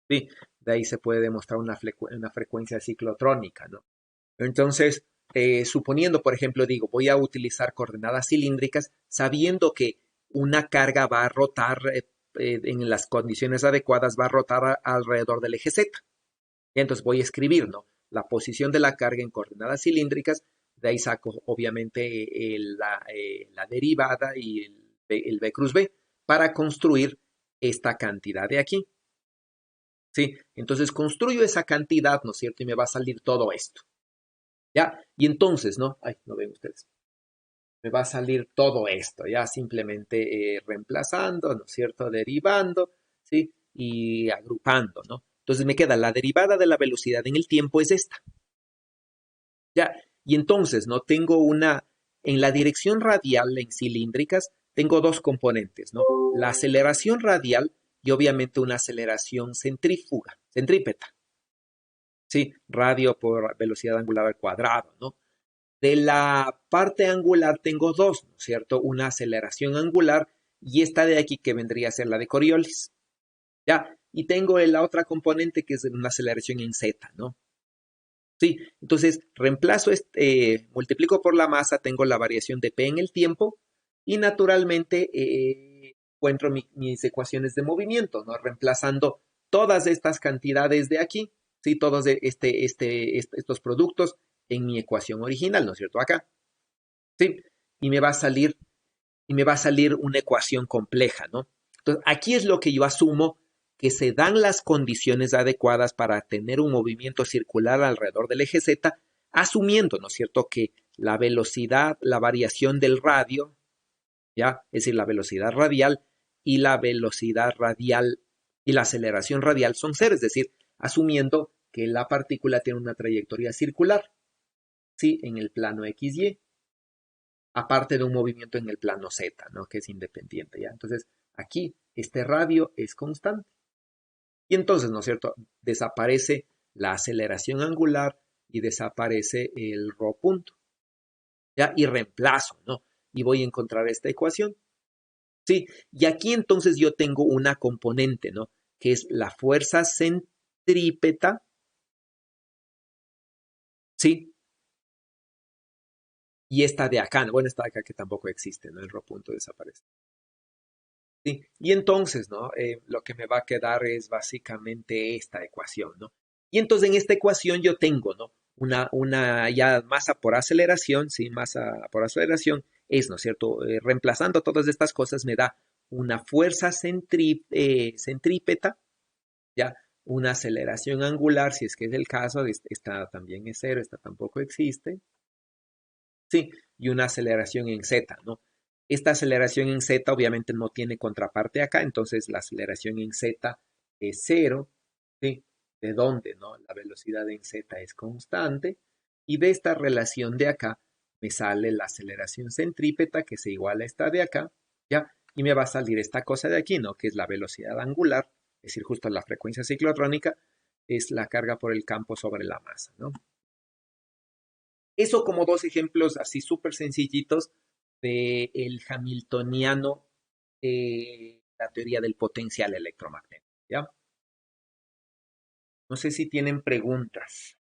Sí, de ahí se puede demostrar una frecuencia ciclotrónica, ¿no? Entonces, suponiendo, por ejemplo, digo, voy a utilizar coordenadas cilíndricas sabiendo que una carga va a rotar en las condiciones adecuadas, va a rotar alrededor del eje Z. Y entonces voy a escribir, ¿no? La posición de la carga en coordenadas cilíndricas, de ahí saco obviamente la derivada y el B cruz B para construir esta cantidad de aquí. ¿Sí? Entonces construyo esa cantidad, ¿no es cierto? Y me va a salir todo esto. ¿Ya? Y entonces, ¿no? Ay, no ven ustedes. Me va a salir todo esto, ya simplemente reemplazando, ¿no es cierto? Derivando, ¿sí? Y agrupando, ¿no? Entonces me queda la derivada de la velocidad en el tiempo es esta. ¿Ya? Y entonces, ¿no? Tengo en la dirección radial en cilíndricas, tengo dos componentes, ¿no? La aceleración radial y obviamente una aceleración centrípeta. Sí, radio por velocidad angular al cuadrado, ¿no? De la parte angular tengo dos, ¿no es cierto? Una aceleración angular y esta de aquí que vendría a ser la de Coriolis. Ya, y tengo la otra componente que es una aceleración en Z, ¿no? Sí, entonces reemplazo, multiplico por la masa, tengo la variación de P en el tiempo y naturalmente encuentro mis ecuaciones de movimiento, ¿no? Reemplazando todas estas cantidades de aquí, sí, todos estos productos en mi ecuación original, ¿no es cierto? Acá, sí, y me va a salir, una ecuación compleja, ¿no? Entonces, aquí es lo que yo asumo que se dan las condiciones adecuadas para tener un movimiento circular alrededor del eje Z, asumiendo, ¿no es cierto?, que la velocidad, la variación del radio, ¿ya? Es decir, la velocidad radial y la velocidad radial y la aceleración radial son cero, es decir, asumiendo que la partícula tiene una trayectoria circular, ¿sí? En el plano XY, aparte de un movimiento en el plano Z, ¿no? Que es independiente, ¿ya? Entonces, aquí este radio es constante. Y entonces, ¿no es cierto? Desaparece la aceleración angular y desaparece el rho punto, ¿ya? Y reemplazo, ¿no? Y voy a encontrar esta ecuación, ¿sí? Y aquí entonces yo tengo una componente, ¿no? Que es la fuerza centrípeta, ¿sí? Y esta de acá, bueno, esta de acá que tampoco existe, ¿no? El rho punto desaparece. ¿Sí? Y entonces, ¿no? Lo que me va a quedar es básicamente esta ecuación, ¿no? Y entonces en esta ecuación yo tengo, ¿no? Una ya masa por aceleración, ¿sí? Masa por aceleración es, ¿no es cierto? Reemplazando todas estas cosas me da una fuerza centrípeta, ¿ya? Una aceleración angular, si es que es el caso, esta también es cero, esta tampoco existe, ¿sí? Y una aceleración en z, ¿no? Esta aceleración en z obviamente no tiene contraparte acá, entonces la aceleración en z es cero, ¿sí? ¿De dónde, no? La velocidad en z es constante y de esta relación de acá me sale la aceleración centrípeta que se iguala a esta de acá, ¿ya? Y me va a salir esta cosa de aquí, ¿no? Que es la velocidad angular, es decir, justo la frecuencia ciclotrónica, es la carga por el campo sobre la masa, ¿no? Eso como dos ejemplos así súper sencillitos de el hamiltoniano, la teoría del potencial electromagnético, ¿ya? No sé si tienen preguntas.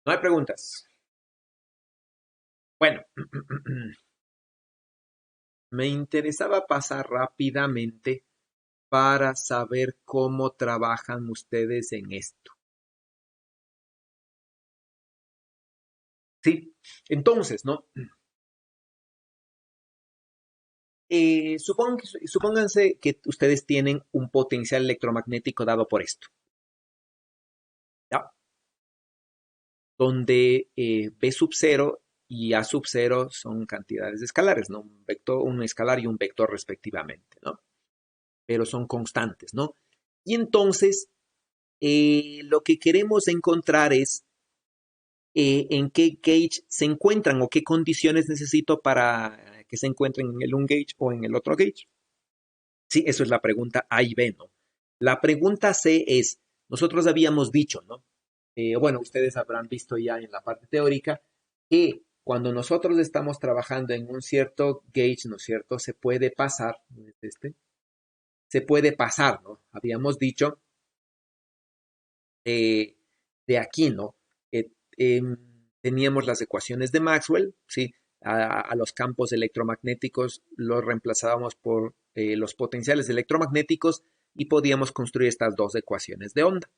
No hay preguntas. Bueno, me interesaba pasar rápidamente para saber cómo trabajan ustedes en esto. Sí, entonces, ¿no? Supónganse que ustedes tienen un potencial electromagnético dado por esto, ¿ya? Donde B sub 0 y A sub 0 son cantidades escalares, ¿no? Un vector, un escalar y un vector respectivamente, ¿no? Pero son constantes, ¿no? Y entonces, lo que queremos encontrar es en qué gauge se encuentran o qué condiciones necesito para que se encuentren en el un gauge o en el otro gauge. Sí, eso es la pregunta A y B, ¿no? La pregunta C es, nosotros habíamos dicho, ¿no? Bueno, ustedes habrán visto ya en la parte teórica que cuando nosotros estamos trabajando en un cierto gauge, ¿no es cierto? Se puede pasar, ¿no es este? Se puede pasar, ¿no? Habíamos dicho eh, de aquí, ¿no? Teníamos las ecuaciones de Maxwell, ¿sí? A los campos electromagnéticos los reemplazábamos por los potenciales electromagnéticos y podíamos construir estas dos ecuaciones de onda.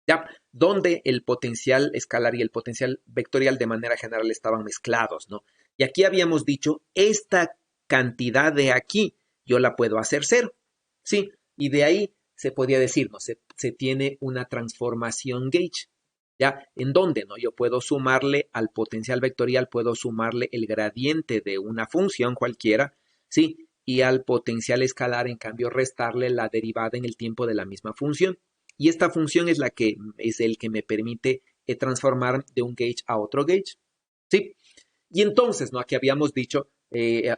¿Ya? Donde el potencial escalar y el potencial vectorial de manera general estaban mezclados, ¿no? Y aquí habíamos dicho, esta cantidad de aquí yo la puedo hacer cero, ¿sí? Y de ahí se podía decir, ¿no? Se tiene una transformación gauge, ¿ya? ¿En dónde, no? Yo puedo sumarle al potencial vectorial, puedo sumarle el gradiente de una función cualquiera, ¿sí? Y al potencial escalar, en cambio, restarle la derivada en el tiempo de la misma función. Y esta función es la que es el que me permite transformar de un gauge a otro gauge, ¿sí? Y entonces, ¿no? Aquí habíamos dicho,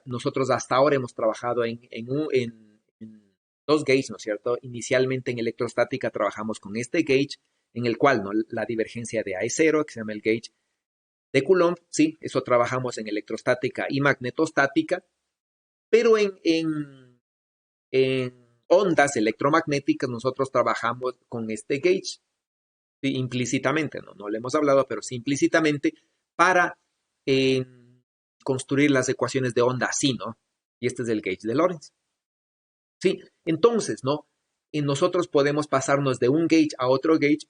nosotros hasta ahora hemos trabajado en dos gauges, ¿no es cierto? Inicialmente en electrostática trabajamos con este gauge, en el cual, ¿no? La divergencia de A es cero, que se llama el gauge de Coulomb, ¿sí? Eso trabajamos en electrostática y magnetostática, pero en ondas electromagnéticas nosotros trabajamos con este gauge, ¿sí? Implícitamente, ¿no? No le hemos hablado, pero sí implícitamente para construir las ecuaciones de onda así, ¿no? Y este es el gauge de Lorentz. Sí, entonces, ¿no? Y nosotros podemos pasarnos de un gauge a otro gauge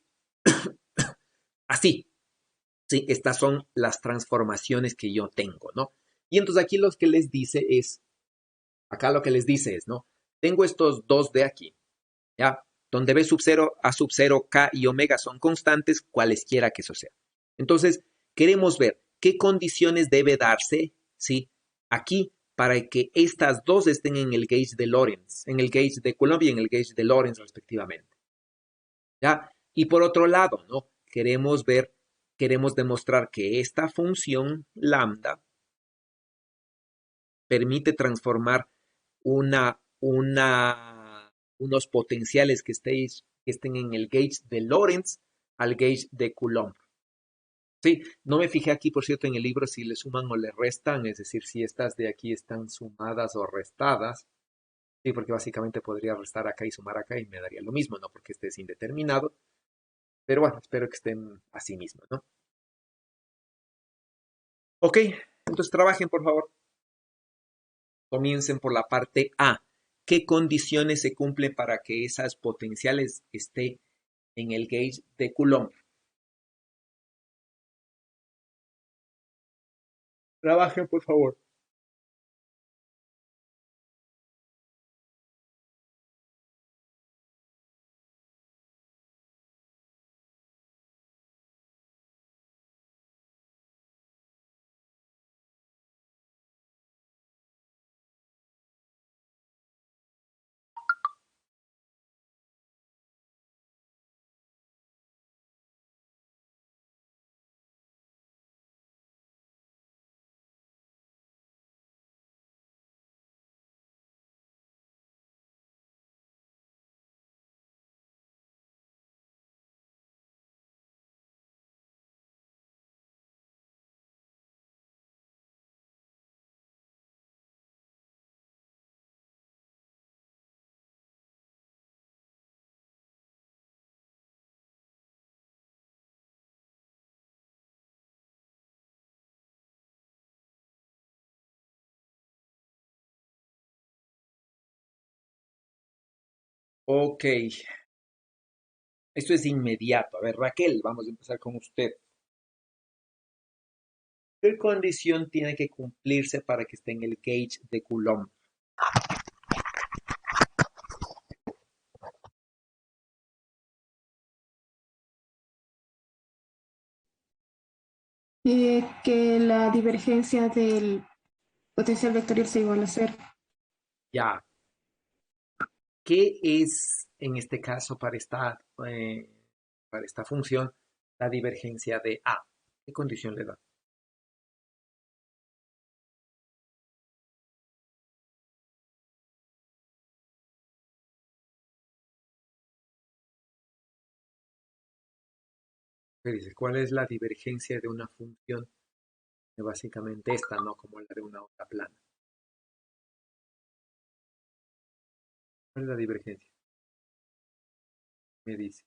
así. Sí, estas son las transformaciones que yo tengo, ¿no? Y entonces aquí lo que les dice es, acá lo que les dice es, ¿no? Tengo estos dos de aquí, ¿ya? Donde B sub 0, A sub 0, K y omega son constantes, cualesquiera que eso sea. Entonces, queremos ver qué condiciones debe darse, ¿sí? Aquí, para que estas dos estén en el gauge de Lorentz, en el gauge de Coulomb y en el gauge de Lorentz respectivamente, ¿ya? Y por otro lado, ¿no? Queremos demostrar que esta función lambda permite transformar unos potenciales que estén en el gauge de Lorentz al gauge de Coulomb. Sí, no me fijé aquí, por cierto, en el libro si le suman o le restan, es decir, si estas de aquí están sumadas o restadas. Sí, porque básicamente podría restar acá y sumar acá y me daría lo mismo, ¿no? Porque este es indeterminado. Pero bueno, espero que estén así mismo, ¿no? Ok, entonces trabajen, por favor. Comiencen por la parte A. ¿Qué condiciones se cumplen para que esas potenciales estén en el gauge de Coulomb? Trabajen, por favor. Ok, esto es inmediato. A ver, Raquel, vamos a empezar con usted. ¿Qué condición tiene que cumplirse para que esté en el gauge de Coulomb? Que la divergencia del potencial vectorial sea igual a cero. Ya, ¿qué es en este caso para esta función la divergencia de A? ¿Qué condición le da? ¿Qué dice? ¿Cuál es la divergencia de una función? Que básicamente esta, ¿no? Como la de una onda plana. ¿Cuál es la divergencia? Me dice.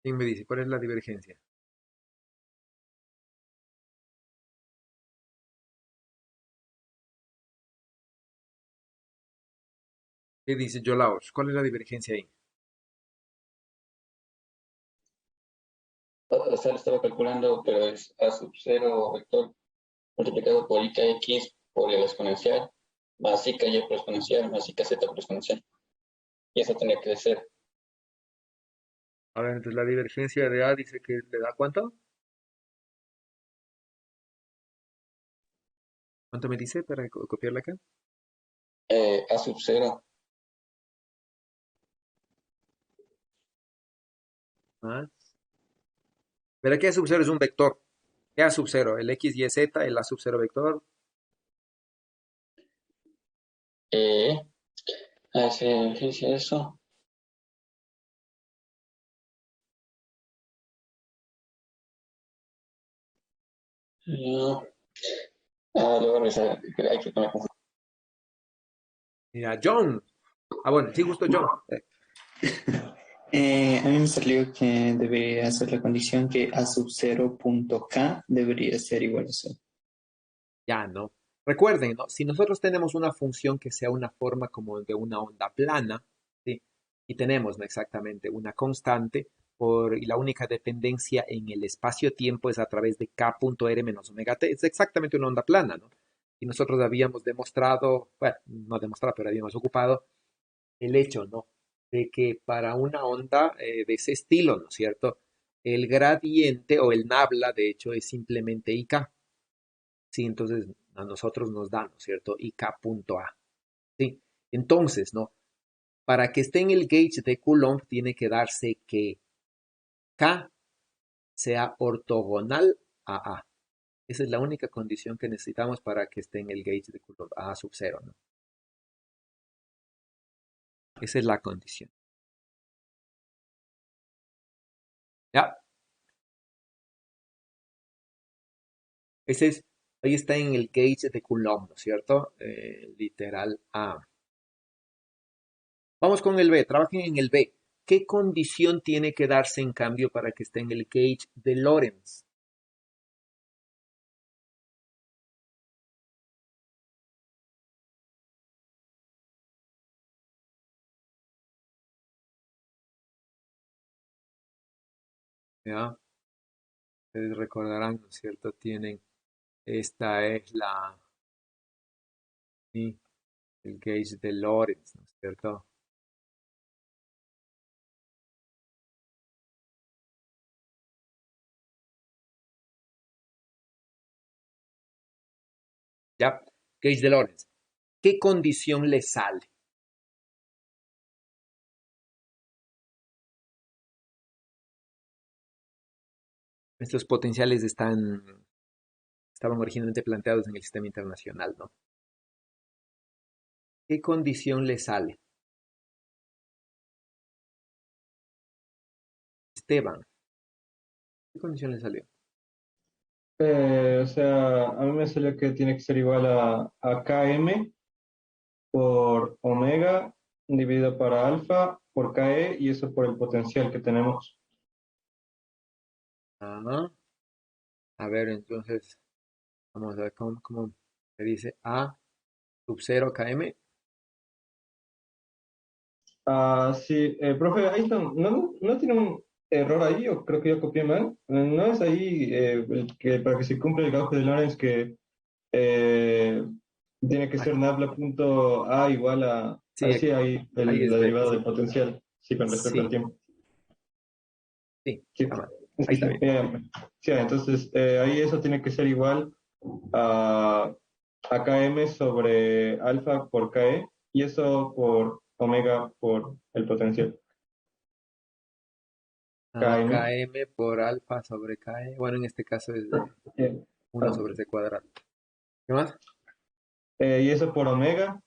¿Quién me dice? ¿Cuál es la divergencia? ¿Qué dice Jolaos? ¿Cuál es la divergencia ahí? O sea, lo estaba calculando, pero es a sub 0 vector multiplicado por IKX por el exponencial, más IKY por exponencial, más IKZ por exponencial. Y eso tenía que ser A ver, entonces la divergencia de A dice que le da ¿cuánto? ¿Cuánto me dice para copiarla acá? a sub 0. Más. Verá que A sub 0 es un vector. ¿Qué A sub 0? El X, Y, Z, el A sub 0 vector. Eh, ¿qué dice eso? No. Luego hay que poner. Mira, John. Ah, bueno, sí, justo John. A mí me salió que debería ser la condición que A sub 0.k debería ser igual a 0. Ya, ¿no? Recuerden, ¿no? Si nosotros tenemos una función que sea una forma como de una onda plana, ¿sí? Y tenemos, ¿no? Exactamente una constante y la única dependencia en el espacio-tiempo es a través de k.r menos omega t. Es exactamente una onda plana, ¿no? Y nosotros habíamos demostrado, bueno, no demostrado, pero habíamos ocupado el hecho, ¿no? De que para una onda de ese estilo, ¿no es cierto? El gradiente o el nabla, de hecho, es simplemente IK. Sí, entonces a nosotros nos da, ¿no es cierto? IK.A. Sí, entonces, ¿no? Para que esté en el gauge de Coulomb tiene que darse que K sea ortogonal a A. Esa es la única condición que necesitamos para que esté en el gauge de Coulomb, A sub 0, ¿no? Esa es la condición. ¿Ya? Ese es, ahí está en el gauge de Coulomb, ¿no es cierto? Literal A. Vamos con el B, trabajen en el B. ¿Qué condición tiene que darse en cambio para que esté en el gauge de Lorentz? ¿Ya? Ustedes recordarán, ¿no es cierto? Tienen, esta es sí, el gauge de Lorentz, ¿no es cierto? ¿Ya? Gauge de Lorentz. ¿Qué condición le sale? Estos potenciales estaban originalmente planteados en el sistema internacional, ¿no? ¿Qué condición le sale? Esteban, ¿qué condición le salió? O sea, a mí me salió que tiene que ser igual a Km por omega dividido para alfa por Ke y eso por el potencial que tenemos. Ah, a ver, entonces, vamos a ver cómo se dice A sub 0 km. Ah, sí, profe, ahí ¿no tiene un error ahí o creo que yo copié mal? ¿No es ahí el que para que se cumpla el gauge de Lorentz que eh, tiene que Ay, ser nabla.a igual a, sí, sí, ahí ahí es la B, derivada del sí, potencial, sí, con respecto al sí, tiempo. sí, Sí, está mal. Ahí sí, está sí. bien. Sí, entonces ahí eso tiene que ser igual a, a Km sobre alfa por Ke y eso por omega por el potencial. A Km. km por alfa sobre k. Bueno, en este caso es de eh, 1 ah, sobre c cuadrado. ¿Qué más? y eso por omega,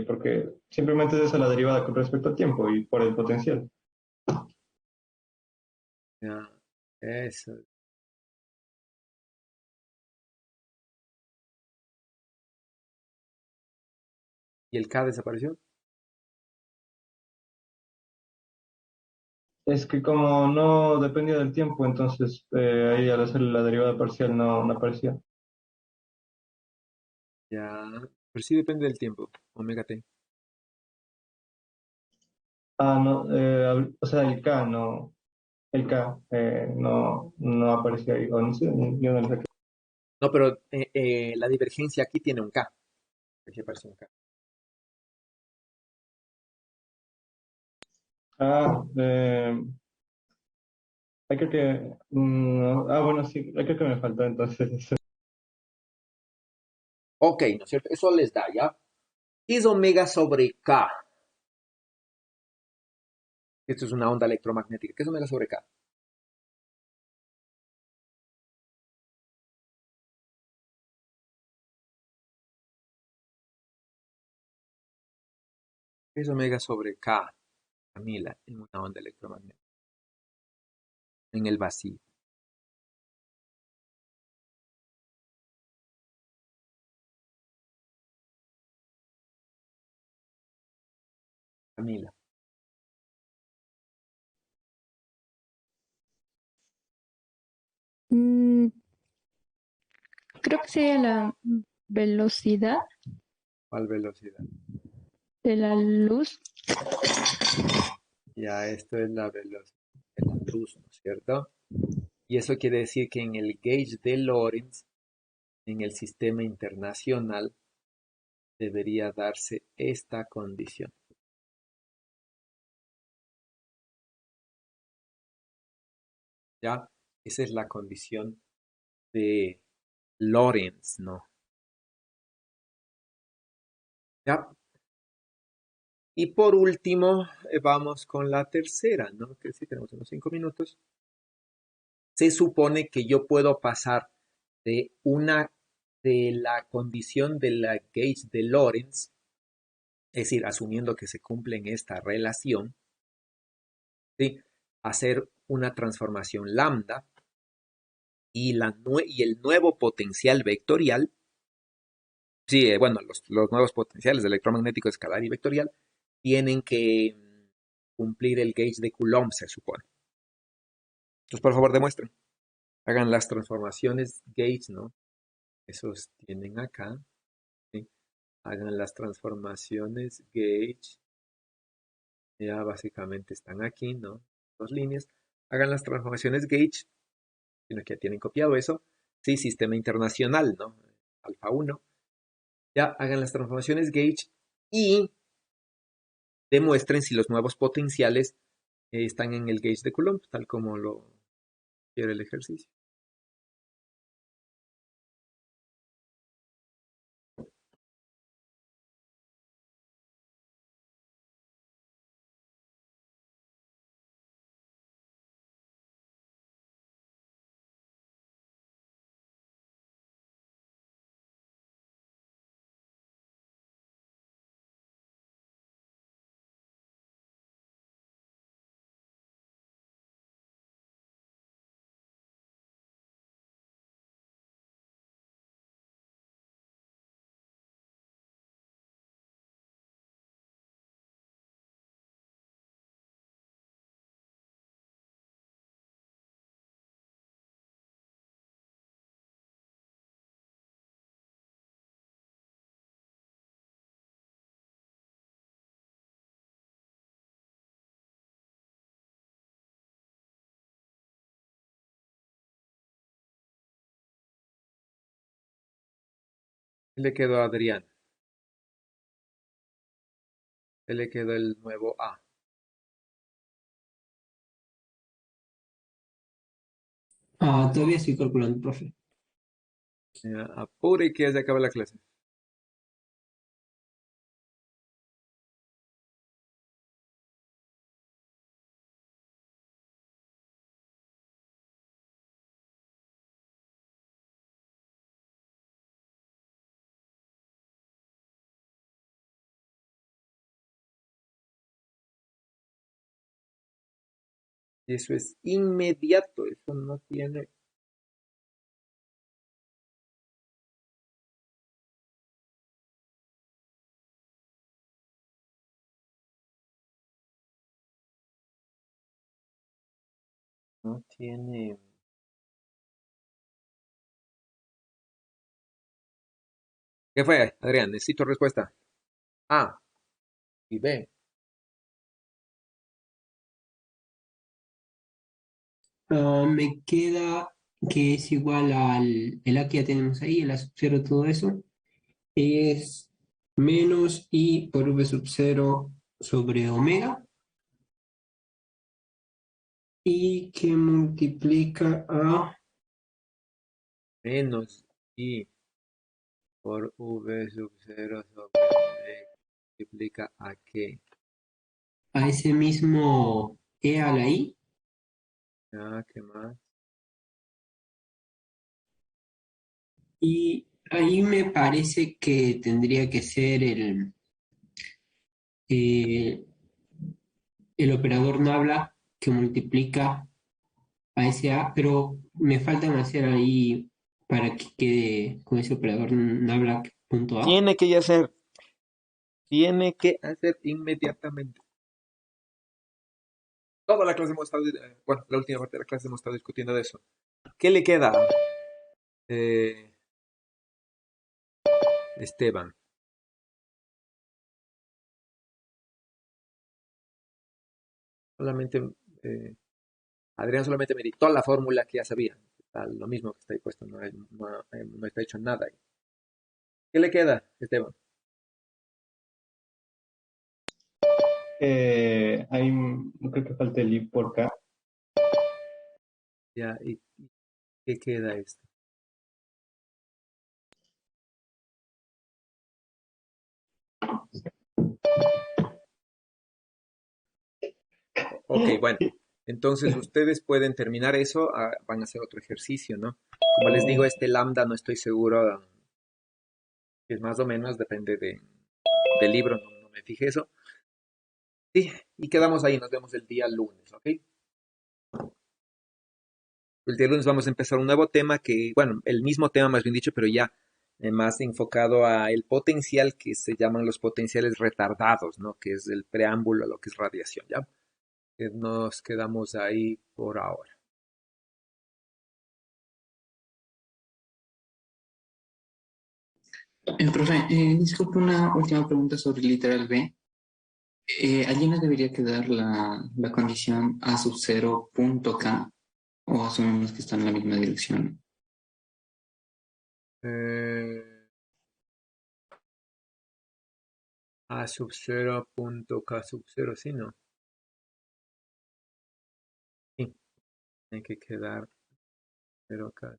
porque simplemente es esa la derivada con respecto al tiempo y por el potencial. Ya, eso. ¿Y el k desapareció? Es que como no dependía del tiempo, entonces ahí al hacer la derivada parcial no aparecía. Ya, pero sí depende del tiempo. Omega t. Ah, no, o sea, el K no aparecía ahí, o no sé, yo no lo saqué. No, pero la divergencia aquí tiene un k. Aquí aparece un k. Ah, hay que, bueno, sí, creo que me faltó entonces. Ok, ¿no es cierto? Eso les da, ¿ya? ¿Qué es omega sobre k? Esto es una onda electromagnética. ¿Qué es omega sobre k? ¿Qué es omega sobre k, Camila, en una onda electromagnética? En el vacío. Camila. Mm, creo que sería la velocidad ¿Cuál velocidad? de la luz. Ya, esto es la velocidad de la luz, ¿no es cierto? Y eso quiere decir que en el gauge de Lorentz, en el sistema internacional, debería darse esta condición. ¿Ya? Esa es la condición de Lorentz, ¿no? ¿Ya? Y por último, vamos con la tercera, ¿no? Que sí tenemos unos 5 minutos. Se supone que yo puedo pasar de de la condición de la gauge de Lorentz, es decir, asumiendo que se cumple en esta relación, ¿sí? Hacer una transformación lambda y el nuevo potencial vectorial, sí, bueno, los nuevos potenciales electromagnético escalar y vectorial tienen que cumplir el gauge de Coulomb, se supone. Entonces, por favor, demuestren. Hagan las transformaciones gauge, ¿no? Esos tienen acá, ¿sí? Hagan las transformaciones gauge. Ya básicamente están aquí, ¿no? Dos líneas. Hagan las transformaciones gauge, sino que ya tienen copiado eso. Sí, sistema internacional, ¿no? Alfa 1. Ya hagan las transformaciones gauge y demuestren si los nuevos potenciales están en el gauge de Coulomb, tal como lo quiere el ejercicio. Le quedó a Adrián. Le quedó el nuevo A. Todavía estoy calculando, profe. Ya, apure que ya se acaba la clase. Y eso es inmediato, eso no tiene. ¿Qué fue, Adrián? Necesito respuesta. A y B. Me queda que es igual el A que ya tenemos ahí, el A sub 0, todo eso, es menos I por V sub 0 sobre omega y que multiplica Menos I por V sub 0 sobre B multiplica a qué. a ese mismo E a la I Ya, ¿qué más? y ahí me parece que tendría que ser eh, el operador nabla que multiplica a ese A, pero me faltan hacer ahí para que quede con ese operador nabla punto A. Tiene que hacer inmediatamente. Toda la clase hemos estado, bueno, la última parte de la clase hemos estado discutiendo de eso. ¿Qué le queda, eh, Esteban? Solamente, eh, Adrián solamente me dictó la fórmula que ya sabía. Está lo mismo que está ahí puesto, no está hecho nada ahí. ¿Qué le queda, Esteban? Ahí no creo que falte el I por K. Ya, ¿y qué queda esto? Ok, bueno. Entonces ustedes pueden terminar eso, van a hacer otro ejercicio, ¿no? Como les digo, este lambda no estoy seguro, es más o menos, depende del libro, no me fijé eso. Sí, y quedamos ahí, nos vemos el día lunes, ¿ok? El día lunes vamos a empezar un nuevo tema que, bueno, el mismo tema más bien dicho, pero ya más enfocado a el potencial que se llaman los potenciales retardados, ¿no? Que es el preámbulo a lo que es radiación, ¿ya? Nos quedamos ahí por ahora. Profe, disculpe una última pregunta sobre el literal B. ¿Allí nos debería quedar la condición A sub 0 punto K o asumimos que está en la misma dirección? Eh, A sub 0 punto K sub 0, sí, ¿no? Sí, tiene que quedar 0K,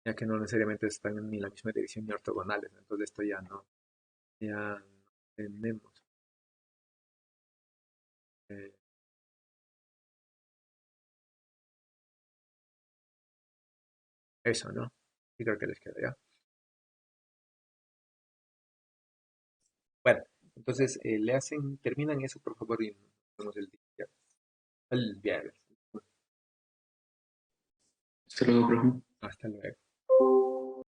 ya que no necesariamente están ni en la misma dirección ni ortogonales, ¿no? Entonces esto ya no tenemos. eh, Eso, ¿no? Y creo que les queda ya. Bueno, entonces terminan eso, por favor, y nos vemos el viernes. Hasta luego, profe. Hasta luego.